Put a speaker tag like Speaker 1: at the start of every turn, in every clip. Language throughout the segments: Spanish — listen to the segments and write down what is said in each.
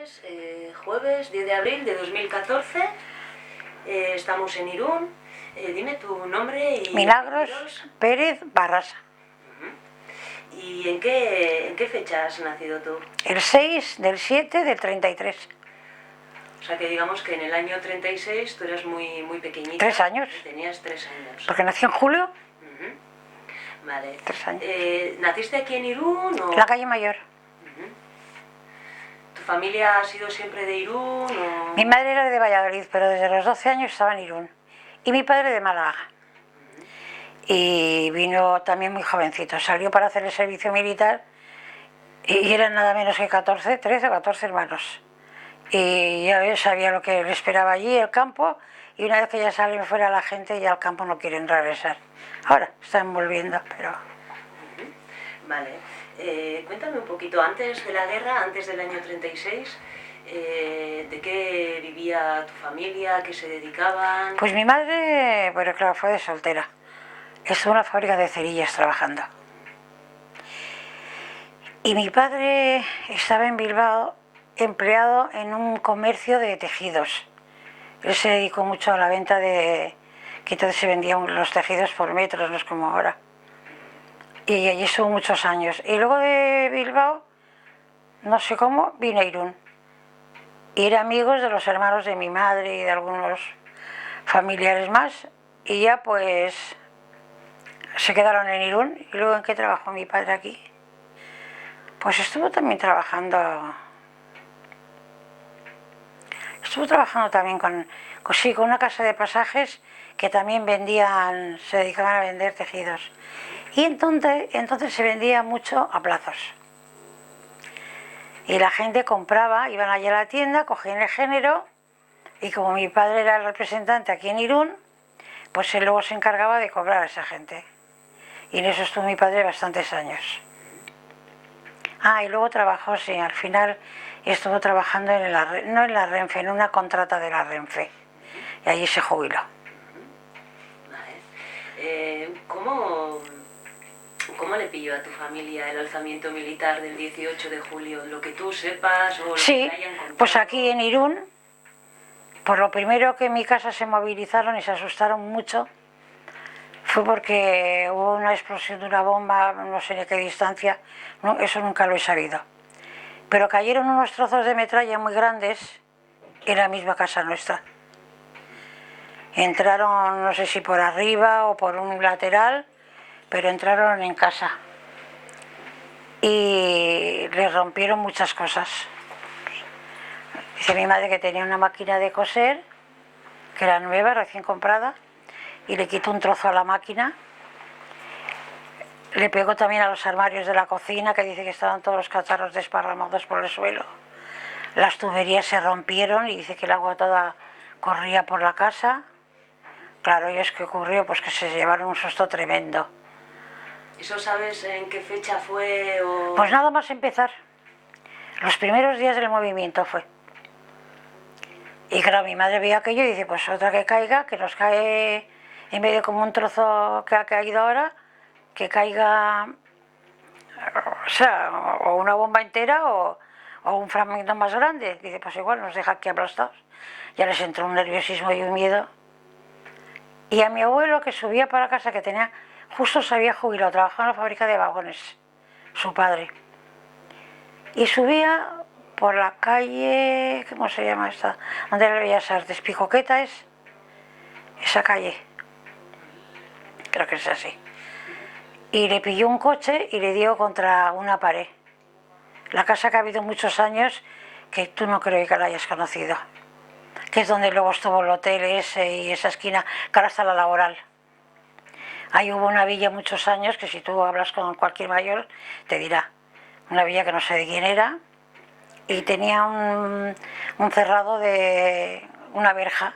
Speaker 1: es jueves 10 de abril de 2014, estamos en Irún. Dime tu nombre y...
Speaker 2: Milagros Pérez Barrasa.
Speaker 1: ¿Y en qué fecha has nacido tú?
Speaker 2: El 6 del 7 del 33.
Speaker 1: O sea que digamos que en el año 36 tú eras muy pequeñita.
Speaker 2: 3 años.
Speaker 1: Tenías 3 años.
Speaker 2: Porque nací en julio.
Speaker 1: Vale.
Speaker 2: 3 años.
Speaker 1: ¿Naciste aquí en Irún o...?
Speaker 2: En la calle Mayor.
Speaker 1: ¿Tu familia ha sido siempre de Irún o...?
Speaker 2: Mi madre era de Valladolid, pero desde los 12 años estaba en Irún. Y mi padre de Málaga. Y vino también muy jovencito. Salió para hacer el servicio militar y eran nada menos que 13 o 14 hermanos. Y ya sabía lo que le esperaba allí, el campo, y una vez que ya salen fuera la gente, ya al campo no quieren regresar. Ahora están volviendo, pero...
Speaker 1: Vale. Cuéntame un poquito, antes de la guerra, antes del año 36, ¿de qué vivía tu familia? ¿A qué se dedicaban?
Speaker 2: Pues mi madre, bueno, claro, fue de soltera. Estuvo en una fábrica de cerillas trabajando. Y mi padre estaba en Bilbao empleado en un comercio de tejidos. Él se dedicó mucho a la venta de... que entonces se vendían los tejidos por metros, no es como ahora. Y allí estuvo muchos años. Y luego de Bilbao, no sé cómo, vine a Irún. Y era amigos de los hermanos de mi madre y de algunos familiares más. Y ya pues se quedaron en Irún. ¿Y luego en qué trabajó mi padre aquí? Pues estuvo también trabajando... Estuvo trabajando también con una casa de pasajes que también vendían, se dedicaban a vender tejidos. Y entonces se vendía mucho a plazos. Y la gente compraba, iban allí a la tienda, cogían el género, y como mi padre era el representante aquí en Irún, pues él luego se encargaba de cobrar a esa gente. Y en eso estuvo mi padre bastantes años. Y luego trabajó, sí, al final estuvo trabajando no en la Renfe, en una contrata de la Renfe. Y allí se jubiló.
Speaker 1: Vale. ¿Cómo le pilló a tu familia el alzamiento militar del 18 de julio? ¿Lo que tú sepas o lo que te hayan contado?
Speaker 2: Pues aquí en Irún, por lo primero que en mi casa se movilizaron y se asustaron mucho, fue porque hubo una explosión de una bomba, no sé de qué distancia, no, eso nunca lo he sabido. Pero cayeron unos trozos de metralla muy grandes en la misma casa nuestra. Entraron, no sé si por arriba o por un lateral, pero entraron en casa. Y les rompieron muchas cosas. Dice mi madre que tenía una máquina de coser, que era nueva, recién comprada, y le quitó un trozo a la máquina. Le pegó también a los armarios de la cocina, que dice que estaban todos los cacharros desparramados por el suelo. Las tuberías se rompieron y dice que el agua toda corría por la casa. Claro, y es que ocurrió, pues que se llevaron un susto tremendo.
Speaker 1: ¿Eso sabes en qué fecha fue o...?
Speaker 2: Pues nada más empezar. Los primeros días del movimiento fue. Y claro, mi madre veía aquello y dice, pues otra que caiga, que nos cae en medio como un trozo que ha caído ahora, que caiga, o sea, o una bomba entera o un fragmento más grande. Dice, pues igual nos deja aquí aplastados. Ya les entró un nerviosismo y un miedo. Y a mi abuelo, que subía para casa, que tenía, justo se había jubilado, trabajaba en la fábrica de vagones, su padre. Y subía por la calle, ¿cómo se llama esta? Donde era Bellas Artes, Picoqueta es, esa calle. Creo que es así. Y le pilló un coche y le dio contra una pared. La casa que ha habido muchos años, que tú no creo que la hayas conocido, que es donde luego estuvo el hotel ese y esa esquina, que ahora está la Laboral. Ahí hubo una villa muchos años, que si tú hablas con cualquier mayor, te dirá. Una villa que no sé de quién era, y tenía un cerrado de una verja,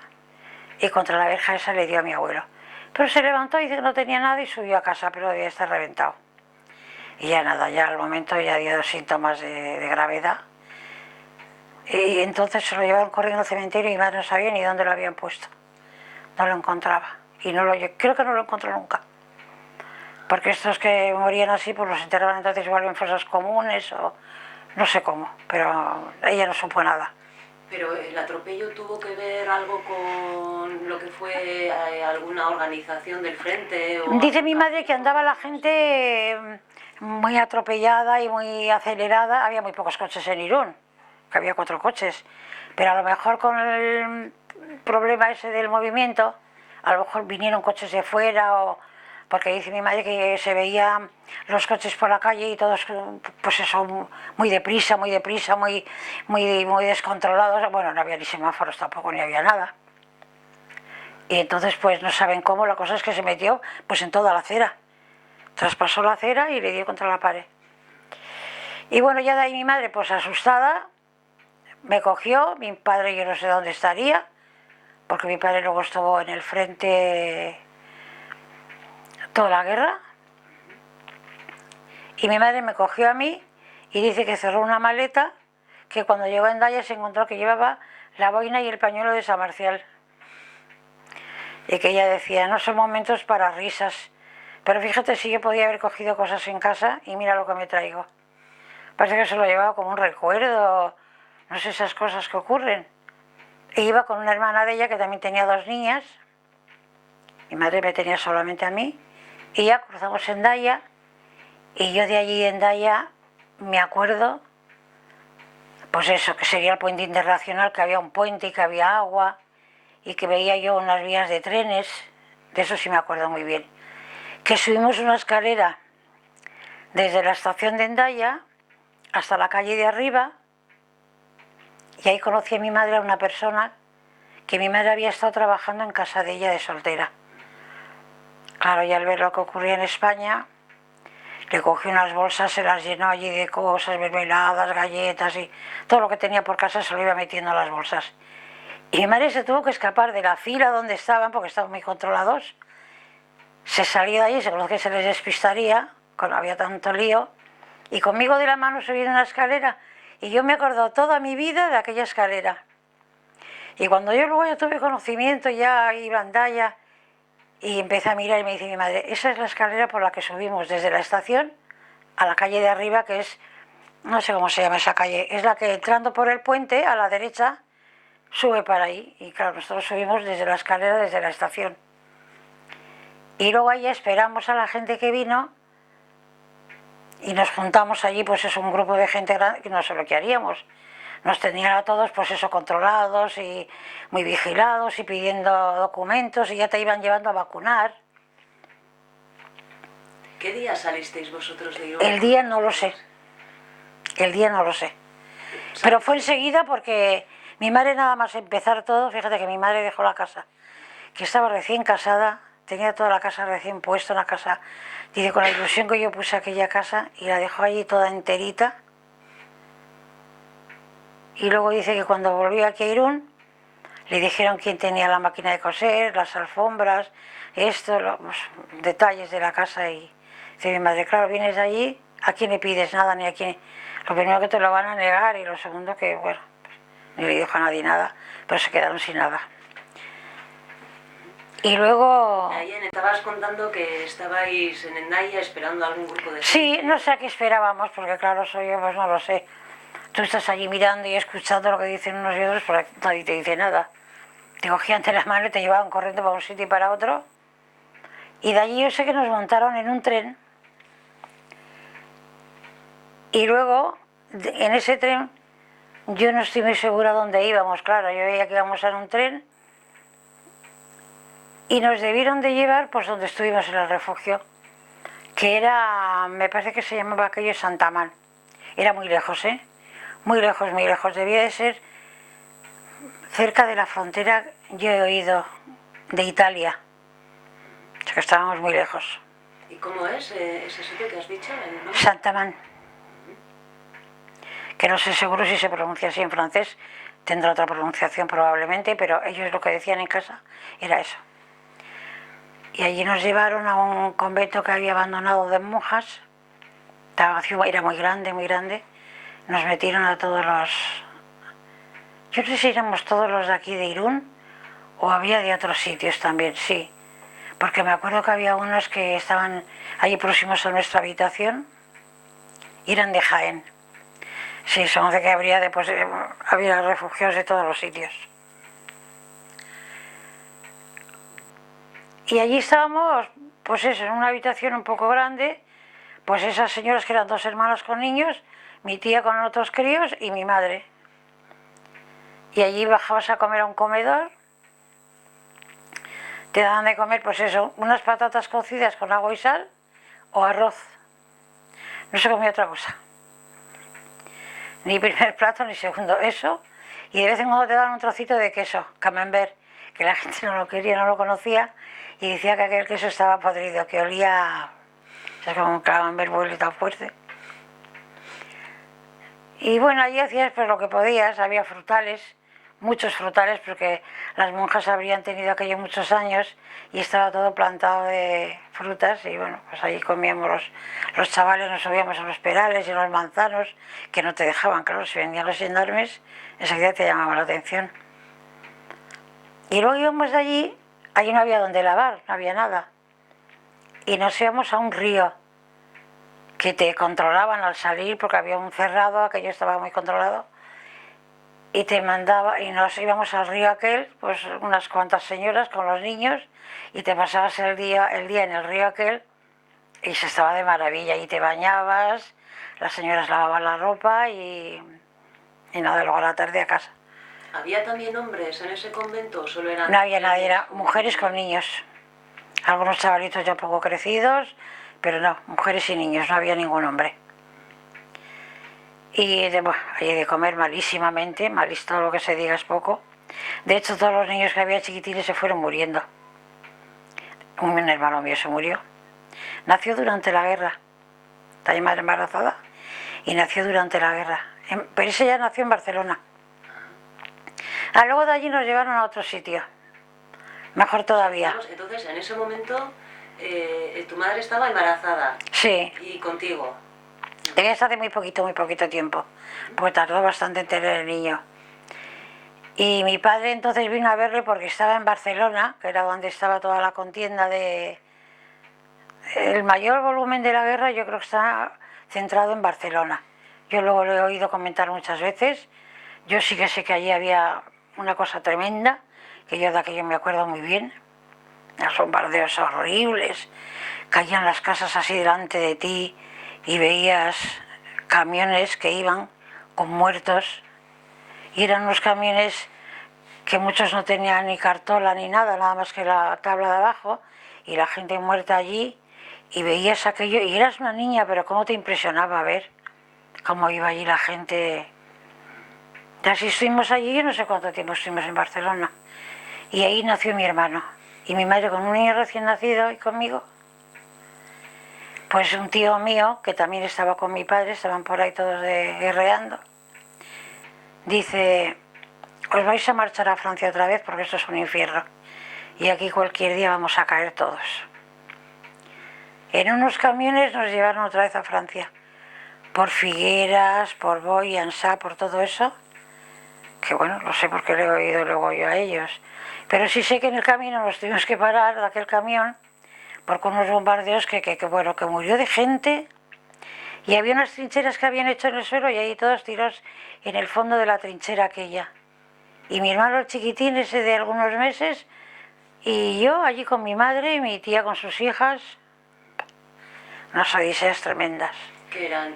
Speaker 2: y contra la verja esa le dio a mi abuelo. Pero se levantó y dice que no tenía nada y subió a casa, pero debía estar reventado. Y ya nada, ya al momento ya dio síntomas de gravedad. Y entonces se lo llevaron corriendo al cementerio y mi madre no sabía ni dónde lo habían puesto. No lo encontraba. Y creo que no lo encontró nunca. Porque estos que morían así, pues los enterraban entonces igual en fosas comunes o... no sé cómo, pero ella no supo nada.
Speaker 1: ¿Pero el atropello tuvo que ver algo con lo que fue alguna organización del frente? O
Speaker 2: Dice mi madre que andaba la gente muy atropellada y muy acelerada. Había muy pocos coches en Irún, que había 4 coches. Pero a lo mejor con el problema ese del movimiento, a lo mejor vinieron coches de fuera o... Porque dice mi madre que se veían los coches por la calle y todos, pues eso, muy deprisa, muy descontrolados. Bueno, no había ni semáforos tampoco, ni había nada. Y entonces pues no saben cómo, la cosa es que se metió pues en toda la acera. Traspasó la acera y le dio contra la pared. Y bueno, ya de ahí mi madre pues asustada me cogió, mi padre yo no sé dónde estaría, porque mi padre luego estuvo en el frente toda la guerra. Y mi madre me cogió a mí y dice que cerró una maleta, que cuando llegó a Hendaya se encontró que llevaba la boina y el pañuelo de San Marcial. Y que ella decía, no son momentos para risas, pero fíjate si yo podía haber cogido cosas en casa y mira lo que me traigo. Parece que se lo llevaba como un recuerdo, no sé, esas cosas que ocurren. E iba con una hermana de ella que también tenía 2 niñas, mi madre me tenía solamente a mí, y ya cruzamos Hendaya, y yo de allí de Hendaya me acuerdo, pues eso, que sería el puente internacional, que había un puente y que había agua, y que veía yo unas vías de trenes, de eso sí me acuerdo muy bien, que subimos una escalera desde la estación de Hendaya hasta la calle de arriba, y ahí conocí a mi madre, a una persona que mi madre había estado trabajando en casa de ella de soltera. Claro, y al ver lo que ocurría en España, le cogió unas bolsas, se las llenó allí de cosas, mermeladas, galletas y todo lo que tenía por casa se lo iba metiendo en las bolsas. Y mi madre se tuvo que escapar de la fila donde estaban, porque estaban muy controlados. Se salió de allí, se conoce que se les despistaría, cuando había tanto lío, y conmigo de la mano subí una escalera, y yo me acuerdo toda mi vida de aquella escalera. Y cuando yo luego ya tuve conocimiento, ya iba a Hendaya, y empecé a mirar y me dice mi madre, esa es la escalera por la que subimos desde la estación a la calle de arriba, que es, no sé cómo se llama esa calle, es la que entrando por el puente a la derecha sube para ahí. Y claro, nosotros subimos desde la escalera, desde la estación. Y luego ahí esperamos a la gente que vino y nos juntamos allí, pues es un grupo de gente grande, que no sé lo que haríamos. Nos tenían a todos, pues eso, controlados y muy vigilados y pidiendo documentos y ya te iban llevando a vacunar.
Speaker 1: ¿Qué día salisteis vosotros de Irún?
Speaker 2: El día no lo sé. El día no lo sé. Pero fue enseguida porque mi madre nada más empezar todo, fíjate que mi madre dejó la casa, que estaba recién casada, tenía toda la casa recién puesta, una casa, dice, con la ilusión que yo puse aquella casa, y la dejó allí toda enterita. Y luego dice que cuando volvió aquí a Irún, le dijeron quién tenía la máquina de coser, las alfombras, esto, los detalles de la casa. Y dice mi madre, claro, vienes de allí, ¿a quién le pides nada? Ni a quién. Lo primero que te lo van a negar y lo segundo que, bueno, pues, ni le dijo a nadie nada, pero se quedaron sin nada. Y luego...
Speaker 1: Ayer estabas contando que estabais en Hendaya esperando a algún grupo de gente.
Speaker 2: Sí, no sé a qué esperábamos, porque claro, soy yo, pues no lo sé. Tú estás allí mirando y escuchando lo que dicen unos y otros, pero nadie te dice nada. Te cogían de la mano y te llevaban corriendo para un sitio y para otro. Y de allí yo sé que nos montaron en un tren. Y luego, en ese tren, yo no estoy muy segura dónde íbamos, claro. Yo veía que íbamos en un tren y nos debieron de llevar pues donde estuvimos en el refugio, que era, me parece que se llamaba aquello Santamán. Era muy lejos, ¿eh? Muy lejos, muy lejos. Debía de ser cerca de la frontera, yo he oído, de Italia. O sea que estábamos muy lejos.
Speaker 1: ¿Y cómo es ese sitio que has dicho?
Speaker 2: Santamán. Que no sé seguro si se pronuncia así en francés, tendrá otra pronunciación probablemente, pero ellos lo que decían en casa era eso. Y allí nos llevaron a un convento que había abandonado de monjas, era muy grande, muy grande. Nos metieron a todos los... Yo no sé si éramos todos los de aquí de Irún o había de otros sitios también, sí. Porque me acuerdo que había unos que estaban allí próximos a nuestra habitación y eran de Jaén. Sí, se conoce que había refugiados de todos los sitios. Y allí estábamos, pues eso, en una habitación un poco grande, pues esas señoras que eran 2 hermanas con niños, mi tía con otros críos y mi madre. Y allí bajabas a comer a un comedor, te daban de comer, pues eso, unas patatas cocidas con agua y sal o arroz. No se comía otra cosa. Ni primer plato ni segundo, eso. Y de vez en cuando te daban un trocito de queso, camembert, que la gente no lo quería, no lo conocía, y decía que aquel queso estaba podrido, que olía, o sea, como un camembert huele tan fuerte. Y bueno, allí hacías pues lo que podías, había frutales, muchos frutales, porque las monjas habrían tenido aquello muchos años y estaba todo plantado de frutas, y bueno, pues allí comíamos los chavales, nos subíamos a los perales y a los manzanos, que no te dejaban, claro, si venían los gendarmes, enseguida te llamaba la atención. Y luego íbamos de allí no había donde lavar, no había nada, y nos íbamos a un río, que te controlaban al salir, porque había un cerrado, aquello estaba muy controlado, y te mandaba, y nos íbamos al río aquel, pues unas cuantas señoras con los niños, y te pasabas el día en el río aquel, y se estaba de maravilla, y te bañabas, las señoras lavaban la ropa, y nada, luego a la tarde a casa.
Speaker 1: ¿Había también hombres en ese convento o solo eran...?
Speaker 2: No había nadie, eran mujeres con niños, algunos chavalitos ya poco crecidos, pero no, mujeres y niños, no había ningún hombre. Y bueno, hay de comer malísimamente, todo lo que se diga es poco. De hecho, todos los niños que había chiquitines se fueron muriendo. Un hermano mío se murió. Nació durante la guerra, está mi madre embarazada, y nació durante la guerra. Pero ese ya nació en Barcelona. Luego de allí nos llevaron a otro sitio, mejor todavía.
Speaker 1: Entonces, en ese momento, tu madre estaba embarazada.
Speaker 2: Sí.
Speaker 1: ¿Y contigo?
Speaker 2: Es hace muy poquito tiempo, porque tardó bastante en tener el niño. Y mi padre entonces vino a verle porque estaba en Barcelona, que era donde estaba toda la contienda de... El mayor volumen de la guerra yo creo que está centrado en Barcelona. Yo luego lo he oído comentar muchas veces. Yo sí que sé que allí había una cosa tremenda, que yo de aquello me acuerdo muy bien. Los bombardeos horribles, caían las casas así delante de ti y veías camiones que iban con muertos, y eran unos camiones que muchos no tenían ni cartola ni nada, nada más que la tabla de abajo, y la gente muerta allí, y veías aquello, y eras una niña, pero cómo te impresionaba ver cómo iba allí la gente. Y así estuvimos allí, yo no sé cuánto tiempo estuvimos en Barcelona, y ahí nació mi hermano, y mi madre con un niño recién nacido y conmigo. Pues un tío mío, que también estaba con mi padre, estaban por ahí todos guerreando, dice: os vais a marchar a Francia otra vez porque esto es un infierno, y aquí cualquier día vamos a caer todos. En unos camiones nos llevaron otra vez a Francia, por Figueras, por Boy, Ansá, por todo eso, que bueno, no sé por qué le he oído luego yo a ellos, pero sí sé que en el camino nos tuvimos que parar de aquel camión, por unos bombardeos que murió de gente, y había unas trincheras que habían hecho en el suelo, y ahí todos tiros en el fondo de la trinchera aquella. Y mi hermano el chiquitín, ese de algunos meses, y yo allí con mi madre y mi tía con sus hijas. Unas odiseas tremendas.
Speaker 1: ¿Que eran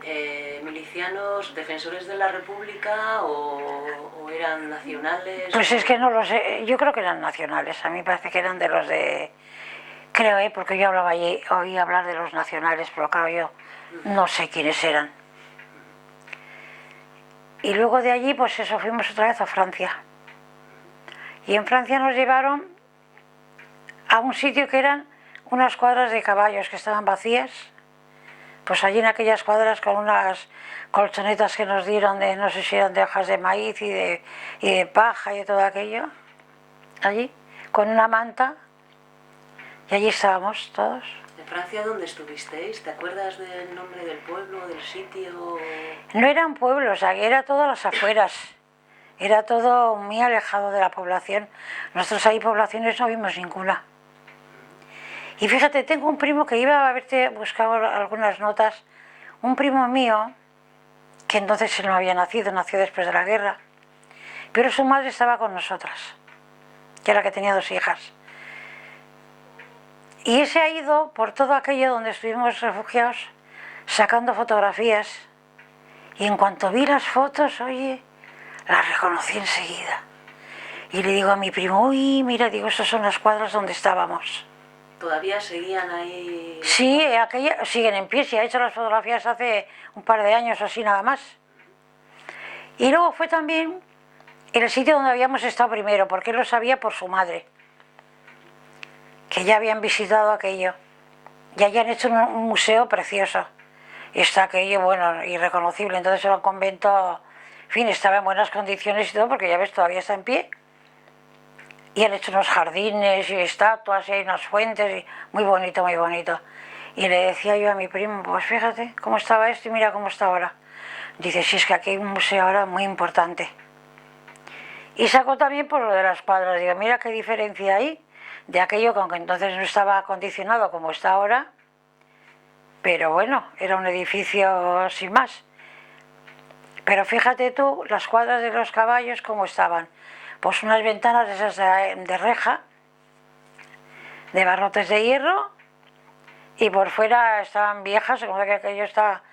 Speaker 1: milicianos, defensores de la República o eran nacionales?
Speaker 2: Pues es que no lo sé, yo creo que eran nacionales, a mí me parece que eran de los de... Creo, porque yo hablaba allí, oí hablar de los nacionales, pero claro, yo no sé quiénes eran. Y luego de allí, pues eso, fuimos otra vez a Francia. Y en Francia nos llevaron a un sitio que eran unas cuadras de caballos que estaban vacías. Pues allí en aquellas cuadras, con unas colchonetas que nos dieron de, no sé si eran de hojas de maíz y de paja y de todo aquello, allí, con una manta, y allí estábamos todos.
Speaker 1: ¿En Francia dónde estuvisteis? ¿Te acuerdas del nombre del pueblo, del sitio?
Speaker 2: No eran pueblos, aquí era todo a las afueras, era todo muy alejado de la población. Nosotros ahí poblaciones no vimos ninguna. Y fíjate, tengo un primo que iba a haberte buscado algunas notas, un primo mío que entonces él no había nacido, nació después de la guerra. Pero su madre estaba con nosotras, que era la que tenía 2 hijas. Y ese ha ido por todo aquello donde estuvimos refugiados, sacando fotografías. Y en cuanto vi las fotos, oye, las reconocí enseguida. Y le digo a mi primo, uy, mira, digo, estas son las cuadras donde estábamos.
Speaker 1: ¿Todavía seguían ahí?
Speaker 2: Sí, siguen en pie, se ha hecho las fotografías hace un par de años o así nada más. Y luego fue también el sitio donde habíamos estado primero, porque él lo sabía por su madre, que ya habían visitado aquello. Y allí han hecho un museo precioso. Y está aquello, bueno, irreconocible. Entonces era un convento, en fin, estaba en buenas condiciones y todo, porque ya ves, todavía está en pie. Y han hecho unos jardines y estatuas y hay unas fuentes, y muy bonito, muy bonito. Y le decía yo a mi primo, pues fíjate cómo estaba esto y mira cómo está ahora. Dice, sí, es que aquí hay un museo ahora muy importante. Y sacó también por lo de las cuadras. Digo, mira qué diferencia hay de aquello que aunque entonces no estaba acondicionado como está ahora, pero bueno, era un edificio sin más. Pero fíjate tú, las cuadras de los caballos cómo estaban. Pues unas ventanas esas de reja, de barrotes de hierro, y por fuera estaban viejas, como que aquello está,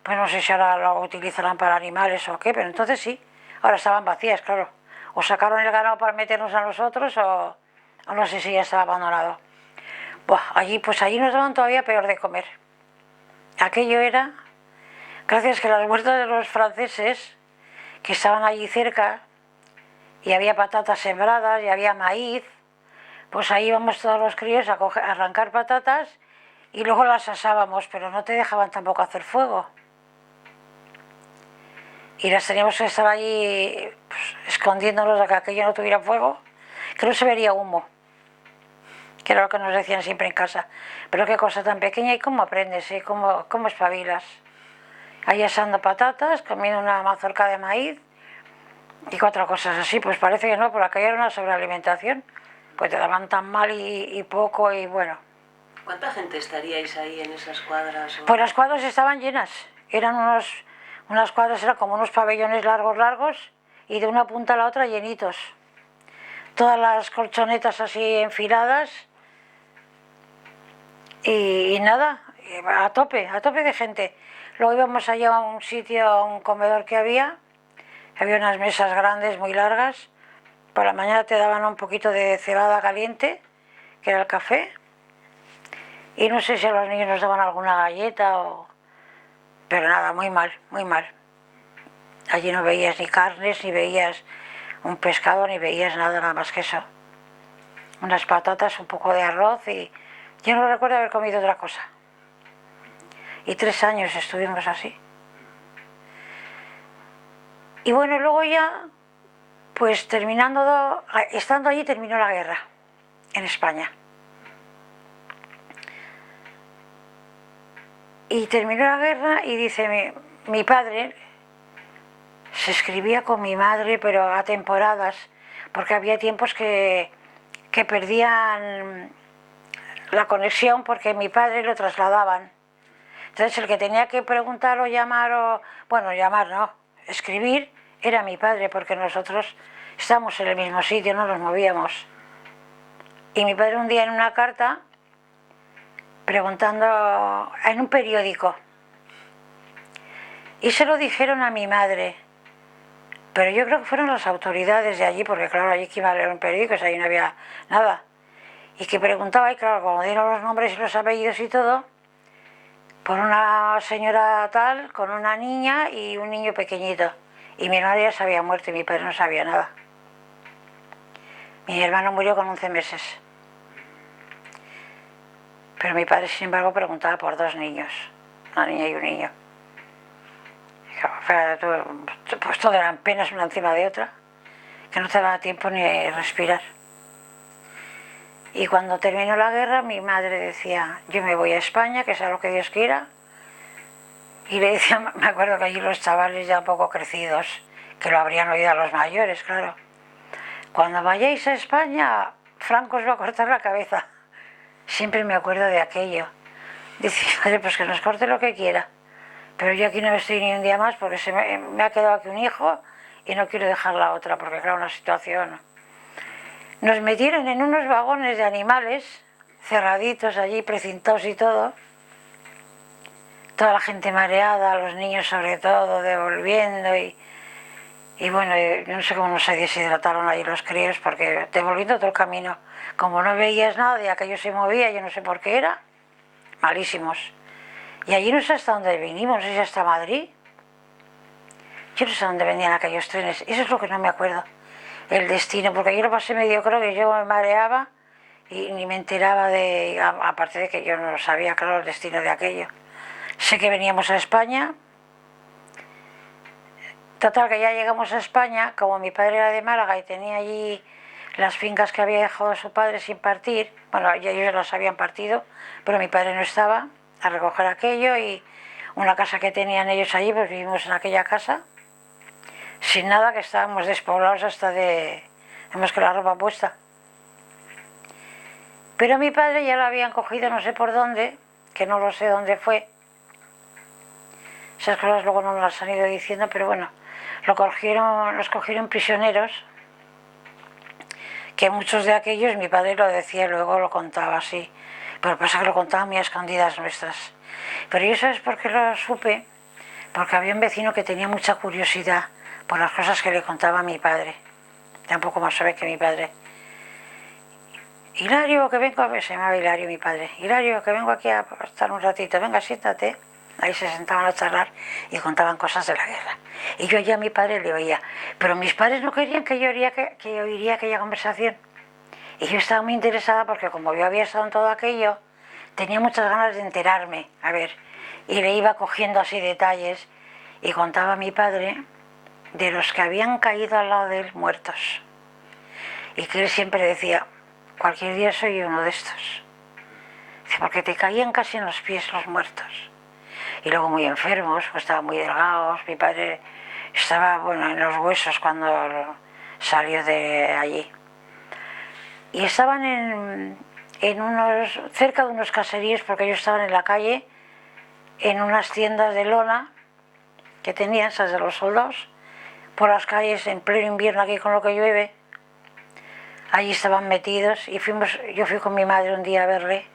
Speaker 2: pues no sé si ahora lo utilizarán para animales o qué, pero entonces sí, ahora estaban vacías, claro. O sacaron el ganado para meternos a nosotros o no sé si ya estaba abandonado. Buah, allí nos daban todavía peor de comer. Aquello era, gracias que las huertas de los franceses, que estaban allí cerca, y había patatas sembradas y había maíz, pues ahí íbamos todos los críos a arrancar patatas y luego las asábamos, pero no te dejaban tampoco hacer fuego. Y las teníamos que estar allí pues, escondiéndonos de que aquello no tuviera fuego, que no se vería humo, que era lo que nos decían siempre en casa. Pero qué cosa tan pequeña y cómo aprendes, ¿eh? ¿Cómo espabilas? Ahí asando patatas, comiendo una mazorca de maíz y 4 cosas así, pues parece que no, por aquello era una sobrealimentación, pues te daban tan mal y poco y bueno.
Speaker 1: ¿Cuánta gente estaríais ahí en esas cuadras?
Speaker 2: Pues las cuadras estaban llenas, eran unas cuadras, eran como unos pabellones largos y de una punta a la otra llenitos. Todas las colchonetas así enfiladas y nada, a tope de gente. Luego íbamos allá a un sitio, a un comedor que había unas mesas grandes, muy largas. Por la mañana te daban un poquito de cebada caliente, que era el café. Y no sé si a los niños nos daban alguna galleta o... Pero nada, muy mal, muy mal. Allí no veías ni carnes, ni veías un pescado, ni veías nada más que eso. Unas patatas, un poco de arroz y... Yo no recuerdo haber comido otra cosa. Y 3 años estuvimos así. Y bueno, luego ya, pues estando allí terminó la guerra en España. Y terminó la guerra y dice, mi padre se escribía con mi madre, pero a temporadas, porque había tiempos que perdían la conexión porque mi padre lo trasladaban. Entonces el que tenía que preguntar o llamar llamar no, escribir, era mi padre, porque nosotros estábamos en el mismo sitio, no nos movíamos. Y mi padre un día en una carta, preguntando en un periódico, y se lo dijeron a mi madre, pero yo creo que fueron las autoridades de allí, porque claro, allí que iba a leer un periódico, allí no había nada, y que preguntaba, y claro, como dieron los nombres y los apellidos y todo, por una señora tal, con una niña y un niño pequeñito. Y mi hermano ya se había muerto y mi padre no sabía nada. Mi hermano murió con 11 meses. Pero mi padre, sin embargo, preguntaba por 2 niños, una niña y un niño. Pues todo eran penas una encima de otra, que no te daba tiempo ni de respirar. Y cuando terminó la guerra, mi madre decía, yo me voy a España, que sea lo que Dios quiera. Y le decía, me acuerdo que allí los chavales ya un poco crecidos, que lo habrían oído a los mayores, claro. Cuando vayáis a España, Franco os va a cortar la cabeza. Siempre me acuerdo de aquello. Dice, madre, pues que nos corte lo que quiera, Pero yo aquí no estoy ni un día más porque me ha quedado aquí un hijo y no quiero dejar la otra porque claro, una situación... Nos metieron en unos vagones de animales, cerraditos allí, precintados y todo. Toda la gente mareada, los niños sobre todo, devolviendo y bueno, yo no sé cómo no se deshidrataron ahí los críos porque devolviendo todo el camino. Como no veías nada y aquello se movía, yo no sé por qué era, malísimos. Y allí no sé hasta dónde vinimos, no sé si hasta Madrid. Yo no sé dónde venían aquellos trenes, eso es lo que no me acuerdo. El destino, porque yo lo pasé medio creo que yo me mareaba y ni me enteraba de, aparte de que yo no sabía claro el destino de aquello. Sé que veníamos a España, total que ya llegamos a España, como mi padre era de Málaga y tenía allí las fincas que había dejado su padre sin partir, bueno, ya ellos las habían partido, pero mi padre no estaba a recoger aquello y una casa que tenían ellos allí, pues vivimos en aquella casa, sin nada, que estábamos despoblados hasta de... Hemos que la ropa puesta. Pero a mi padre ya lo habían cogido no sé por dónde, que no lo sé dónde fue. Esas cosas luego no me las han ido diciendo, pero bueno, los cogieron prisioneros, que muchos de aquellos mi padre lo decía, luego lo contaba así. Pero pasa que lo contaba muy a escondidas nuestras. Pero yo, ¿sabes por qué lo supe? Porque había un vecino que tenía mucha curiosidad por las cosas que le contaba a mi padre. Tampoco más sabe que mi padre. Hilario, que vengo a ver, se llamaba Hilario mi padre. Hilario, que vengo aquí a estar un ratito, venga, siéntate. Ahí se sentaban a charlar y contaban cosas de la guerra. Y yo ya a mi padre le oía. Pero mis padres no querían que yo oiría aquella conversación. Y yo estaba muy interesada porque como yo había estado en todo aquello, tenía muchas ganas de enterarme, a ver. Y le iba cogiendo así detalles y contaba a mi padre de los que habían caído al lado de él muertos. Y que él siempre decía, cualquier día soy uno de estos. Dice, porque te caían casi en los pies los muertos. Y luego muy enfermos, pues estaban muy delgados. Mi padre estaba, bueno, en los huesos cuando salió de allí. Y estaban cerca de unos caseríos, porque ellos estaban en la calle, en unas tiendas de lona que tenían, esas de los soldados, por las calles en pleno invierno aquí con lo que llueve. Allí estaban metidos y yo fui con mi madre un día a verle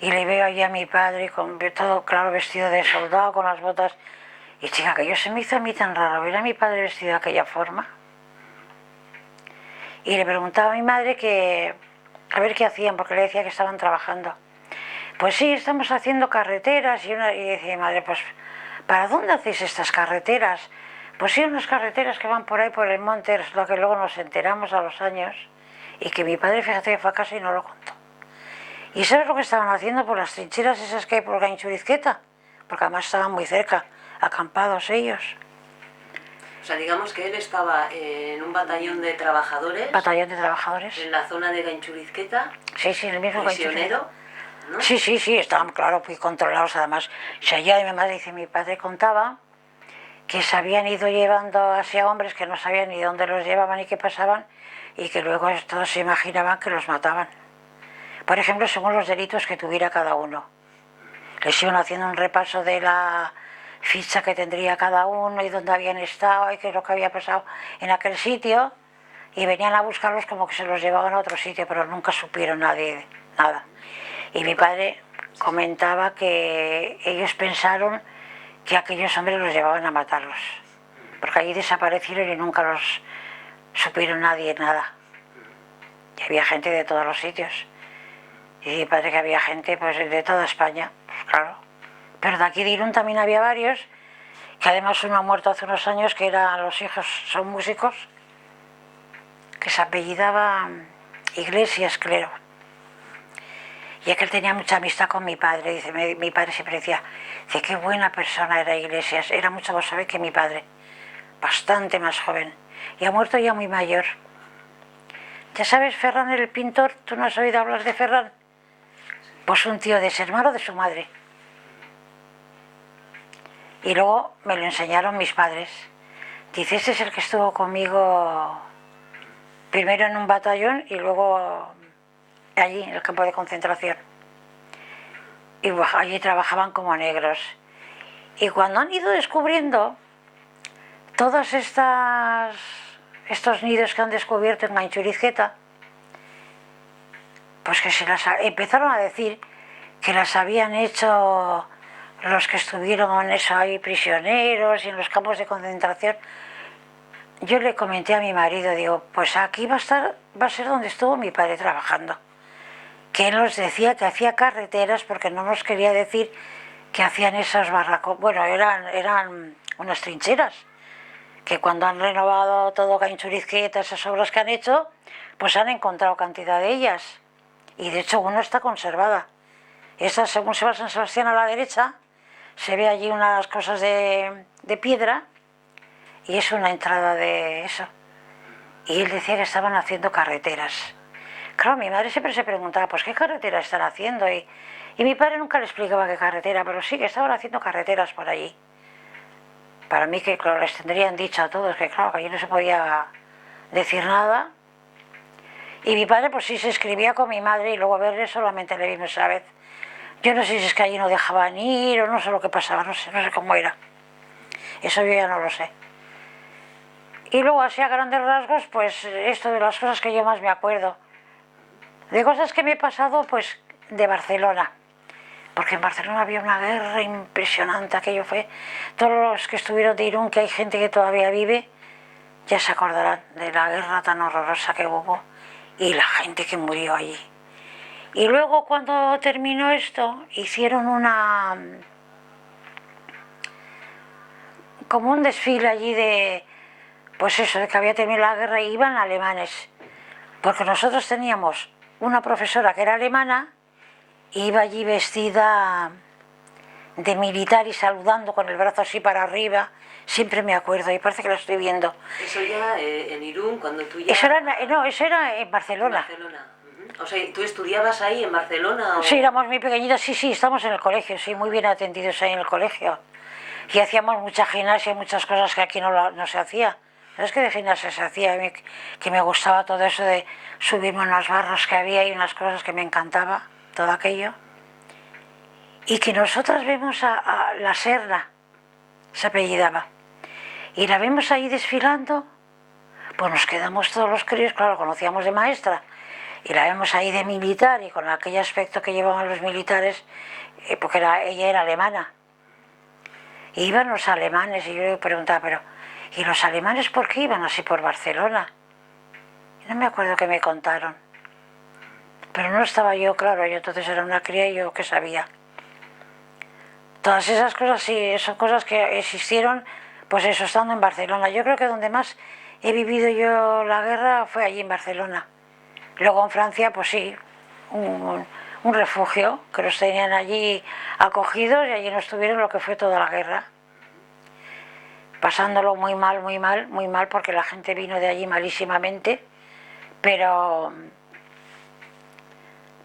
Speaker 2: y le veo allí a mi padre con todo claro vestido de soldado con las botas y chica, que yo se me hizo a mí tan raro ver a mi padre vestido de aquella forma. Y le preguntaba a mi madre que a ver qué hacían, porque le decía que estaban trabajando. Pues sí, estamos haciendo carreteras y decía mi madre, pues ¿para dónde hacéis estas carreteras? Pues sí, unas carreteras que van por ahí por el monte, es lo que luego nos enteramos a los años y que mi padre, fíjate, que fue a casa y no lo contó. ¿Y sabes lo que estaban haciendo por las trincheras esas que hay por Gainchurizqueta? Porque además estaban muy cerca, acampados ellos.
Speaker 1: O sea, digamos que él estaba en un batallón de trabajadores.
Speaker 2: Batallón de trabajadores.
Speaker 1: En la zona de Gainchurizqueta.
Speaker 2: Sí, sí, en el mismo
Speaker 1: prisionero, ¿no?
Speaker 2: Sí, sí, sí, estaban, claro, muy controlados además. O sea, ya mi madre dice, mi padre contaba que se habían ido llevando hacia hombres que no sabían ni dónde los llevaban y qué pasaban y que luego todos se imaginaban que los mataban. Por ejemplo, según los delitos que tuviera cada uno. Les iban haciendo un repaso de la ficha que tendría cada uno y dónde habían estado y qué es lo que había pasado en aquel sitio y venían a buscarlos como que se los llevaban a otro sitio, pero nunca supieron nadie nada. Y mi padre comentaba que ellos pensaron que aquellos hombres los llevaban a matarlos, porque allí desaparecieron y nunca los supieron nadie nada. Y había gente de todos los sitios. Y mi padre que había gente pues de toda España, pues claro. Pero de aquí de Irún también había varios, que además uno ha muerto hace unos años, que eran los hijos, son músicos, que se apellidaba Iglesias, creo. Y aquel tenía mucha amistad con mi padre, dice, mi padre siempre decía, dice, qué buena persona era Iglesias, era mucho más joven que mi padre, bastante más joven, y ha muerto ya muy mayor. Ya sabes, Ferran el pintor, ¿tú no has oído hablar de Ferran? Pues un tío de ese hermano de su madre. Y luego me lo enseñaron mis padres. Dice, este es el que estuvo conmigo primero en un batallón y luego allí, en el campo de concentración. Y allí trabajaban como negros. Y cuando han ido descubriendo todos estos nidos que han descubierto en Ganchurizqueta, pues que empezaron a decir que las habían hecho los que estuvieron en eso ahí prisioneros y en los campos de concentración. Yo le comenté a mi marido, digo, pues aquí va a ser donde estuvo mi padre trabajando. Que él nos decía que hacía carreteras, porque no nos quería decir que hacían esos barracos. Bueno, eran unas trincheras, que cuando han renovado todo Ganchurizqueta, esas obras que han hecho, pues han encontrado cantidad de ellas. Y de hecho una está conservada. Esta, según se va a San Sebastián a la derecha, se ve allí unas cosas de piedra y es una entrada de eso. Y él decía que estaban haciendo carreteras. Claro, mi madre siempre se preguntaba, pues ¿qué carretera están haciendo? Y mi padre nunca le explicaba qué carretera, pero sí que estaban haciendo carreteras por allí. Para mí que, claro, les tendrían dicho a todos que, claro, que allí no se podía decir nada. Y mi padre, pues sí, se escribía con mi madre y luego a verle solamente le vimos esa vez. Yo no sé si es que allí no dejaban ir o no sé lo que pasaba, no sé cómo era. Eso yo ya no lo sé. Y luego así a grandes rasgos, pues esto de las cosas que yo más me acuerdo. De cosas que me he pasado, pues de Barcelona. Porque en Barcelona había una guerra impresionante, aquello fue... Todos los que estuvieron de Irún, que hay gente que todavía vive, ya se acordarán de la guerra tan horrorosa que hubo y la gente que murió allí. Y luego cuando terminó esto, hicieron como un desfile allí de, pues eso, de que había terminado la guerra y iban alemanes. Porque nosotros teníamos una profesora que era alemana y iba allí vestida de militar y saludando con el brazo así para arriba. Siempre me acuerdo y parece que la estoy viendo.
Speaker 1: Eso ya en Irún, cuando tú ya...
Speaker 2: Eso era en Barcelona.
Speaker 1: En Barcelona. O sea, ¿tú estudiabas ahí en Barcelona? O...
Speaker 2: Sí, éramos muy pequeñitas, sí, estamos en el colegio, sí, muy bien atendidos ahí en el colegio. Y hacíamos mucha gimnasia y muchas cosas que aquí no se hacía. Pero es que de gimnasia se hacía, que me gustaba todo eso de subirme en los barros que había y unas cosas que me encantaba, todo aquello. Y que nosotras vemos a la Serna, se apellidaba, y la vemos ahí desfilando, pues nos quedamos todos los críos, claro, conocíamos de maestra, y la vemos ahí de militar y con aquel aspecto que llevaban los militares, porque ella era alemana. Y iban los alemanes y yo le preguntaba, pero ¿y los alemanes por qué iban así por Barcelona? Y no me acuerdo qué me contaron. Pero no estaba yo, claro, yo entonces era una cría y yo qué sabía. Todas esas cosas sí, son cosas que existieron, pues eso, estando en Barcelona. Yo creo que donde más he vivido yo la guerra fue allí en Barcelona. Luego en Francia, pues sí, un refugio, que los tenían allí acogidos y allí nos tuvieron lo que fue toda la guerra. Pasándolo muy mal, muy mal, muy mal, porque la gente vino de allí malísimamente, pero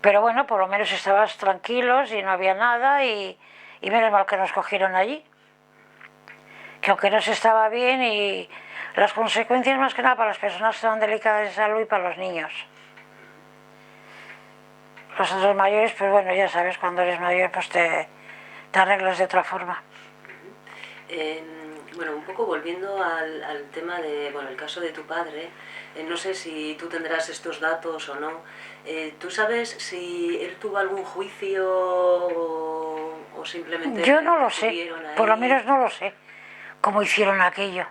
Speaker 2: bueno, por lo menos estabas tranquilos y no había nada y menos mal que nos cogieron allí. Que aunque no se estaba bien y las consecuencias más que nada para las personas que estaban delicadas de salud y para los niños. Los otros mayores, pues bueno, ya sabes, cuando eres mayor pues te arreglas de otra forma.
Speaker 1: Bueno, un poco volviendo al tema de, bueno, el caso de tu padre, no sé si tú tendrás estos datos o no. ¿Tú sabes si él tuvo algún juicio o simplemente...
Speaker 2: Yo no lo sé, por lo menos no lo sé, cómo hicieron aquello.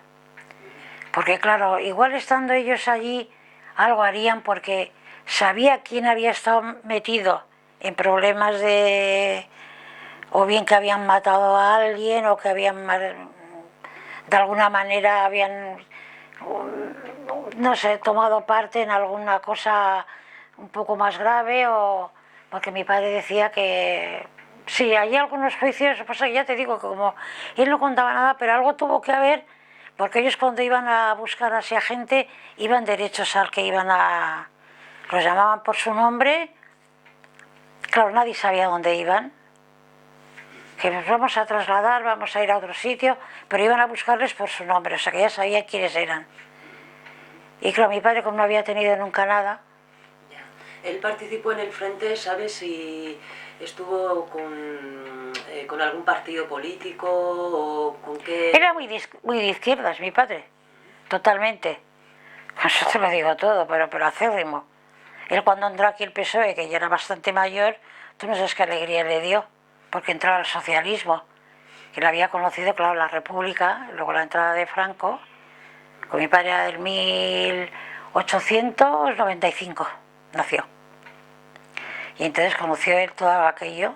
Speaker 2: Porque claro, igual estando ellos allí, algo harían porque sabía quién había estado metido en problemas de... o bien que habían matado a alguien o que habían... de alguna manera habían, no sé, tomado parte en alguna cosa un poco más grave o... porque mi padre decía que... sí, hay algunos juicios, pues ya te digo que como él no contaba nada, pero algo tuvo que haber, porque ellos cuando iban a buscar hacia gente iban derechos al que iban a... los llamaban por su nombre, claro, nadie sabía dónde iban, que nos vamos a trasladar, vamos a ir a otro sitio, pero iban a buscarles por su nombre, o sea que ya sabían quiénes eran. Y claro, mi padre, como no había tenido nunca nada...
Speaker 1: Él participó en el frente, ¿sabes si estuvo con ¿Con algún partido político o con qué?
Speaker 2: Era muy de izquierdas, mi padre, totalmente. Con eso te lo digo todo, pero acérrimo. Él cuando entró aquí el PSOE, que ya era bastante mayor, tú no sabes qué alegría le dio, porque entraba el socialismo, que lo había conocido, claro, la República, luego la entrada de Franco, con mi padre era del 1895, nació. Y entonces conoció él todo aquello.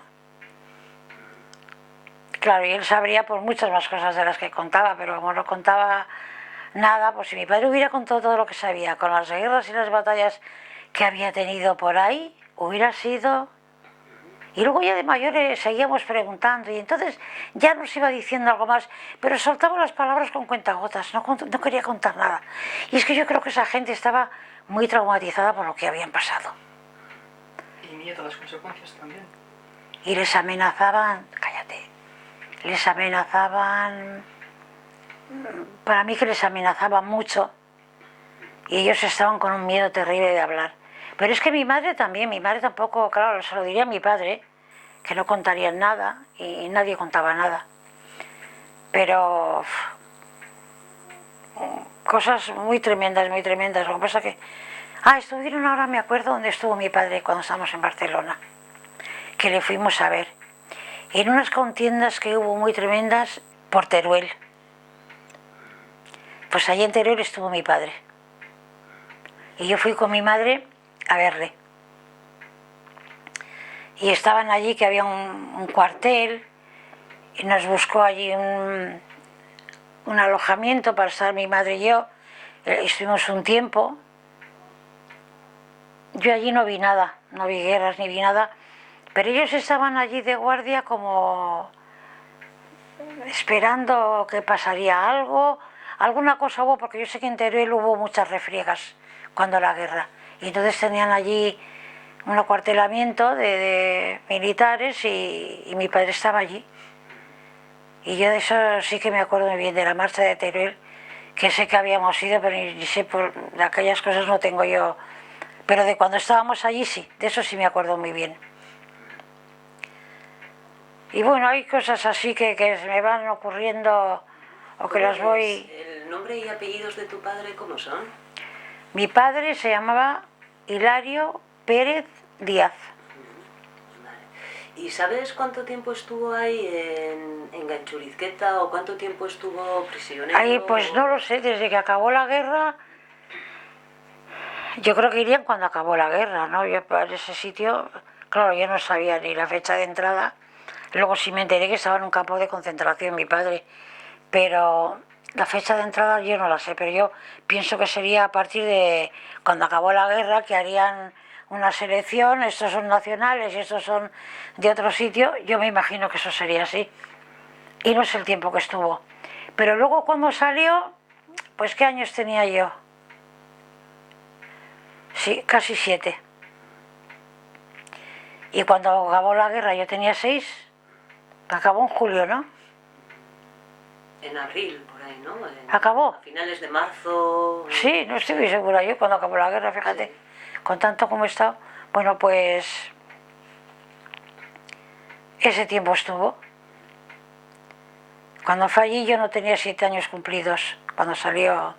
Speaker 2: Claro, y él sabría por muchas más cosas de las que contaba, pero como no contaba nada, pues si mi padre hubiera contado todo lo que sabía, con las guerras y las batallas que había tenido por ahí, hubiera sido... Y luego ya de mayores seguíamos preguntando y entonces ya nos iba diciendo algo más, pero soltaba las palabras con cuentagotas, no quería contar nada. Y es que yo creo que esa gente estaba muy traumatizada por lo que habían pasado.
Speaker 3: Y miedo a las consecuencias también.
Speaker 2: Y les amenazaban, cállate, les amenazaban, para mí que les amenazaban mucho y ellos estaban con un miedo terrible de hablar. Pero es que mi madre también, mi madre tampoco, claro, se lo diría a mi padre, que no contarían nada y nadie contaba nada. Pero cosas muy tremendas, muy tremendas. Lo que pasa que... estuvieron ahora, me acuerdo, donde estuvo mi padre cuando estábamos en Barcelona, que le fuimos a ver. En unas contiendas que hubo muy tremendas por Teruel. Pues allí en Teruel estuvo mi padre. Y yo fui con mi madre a verle. Y estaban allí, que había un cuartel, y nos buscó allí un alojamiento para estar mi madre y yo. Estuvimos un tiempo. Yo allí no vi nada, no vi guerras ni vi nada, pero ellos estaban allí de guardia como esperando que pasaría algo, alguna cosa hubo, porque yo sé que en Teruel hubo muchas refriegas cuando la guerra, y entonces tenían allí un acuartelamiento de militares y mi padre estaba allí. Y yo de eso sí que me acuerdo muy bien, de la marcha de Teruel, que sé que habíamos ido, pero ni sé, de aquellas cosas no tengo yo. Pero de cuando estábamos allí sí, de eso sí me acuerdo muy bien. Y bueno, hay cosas así que se me van ocurriendo o que las voy...
Speaker 1: ¿El nombre y apellidos de tu padre cómo son?
Speaker 2: Mi padre se llamaba Hilario Pérez Díaz.
Speaker 1: ¿Y sabes cuánto tiempo estuvo ahí en Ganchurizqueta o cuánto tiempo estuvo prisionero?
Speaker 2: Ahí pues no lo sé, desde que acabó la guerra... Yo creo que irían cuando acabó la guerra, ¿no? Yo para ese sitio, claro, yo no sabía ni la fecha de entrada. Luego sí me enteré que estaba en un campo de concentración mi padre, pero la fecha de entrada yo no la sé, pero yo pienso que sería a partir de cuando acabó la guerra, que harían una selección, estos son nacionales y estos son de otro sitio, yo me imagino que eso sería así. Y no sé el tiempo que estuvo. Pero luego cuando salió, pues ¿qué años tenía yo? Sí, casi 7. Y cuando acabó la guerra yo tenía 6. Acabó en julio, ¿no?
Speaker 1: En abril, por ahí, ¿no?
Speaker 2: ¿Acabó?
Speaker 1: A finales de marzo.
Speaker 2: Sí, no estoy muy segura yo cuando acabó la guerra, fíjate. Sí. Con tanto como he estado. Bueno, pues... ese tiempo estuvo. Cuando fue allí yo no tenía 7 años cumplidos. Cuando salió...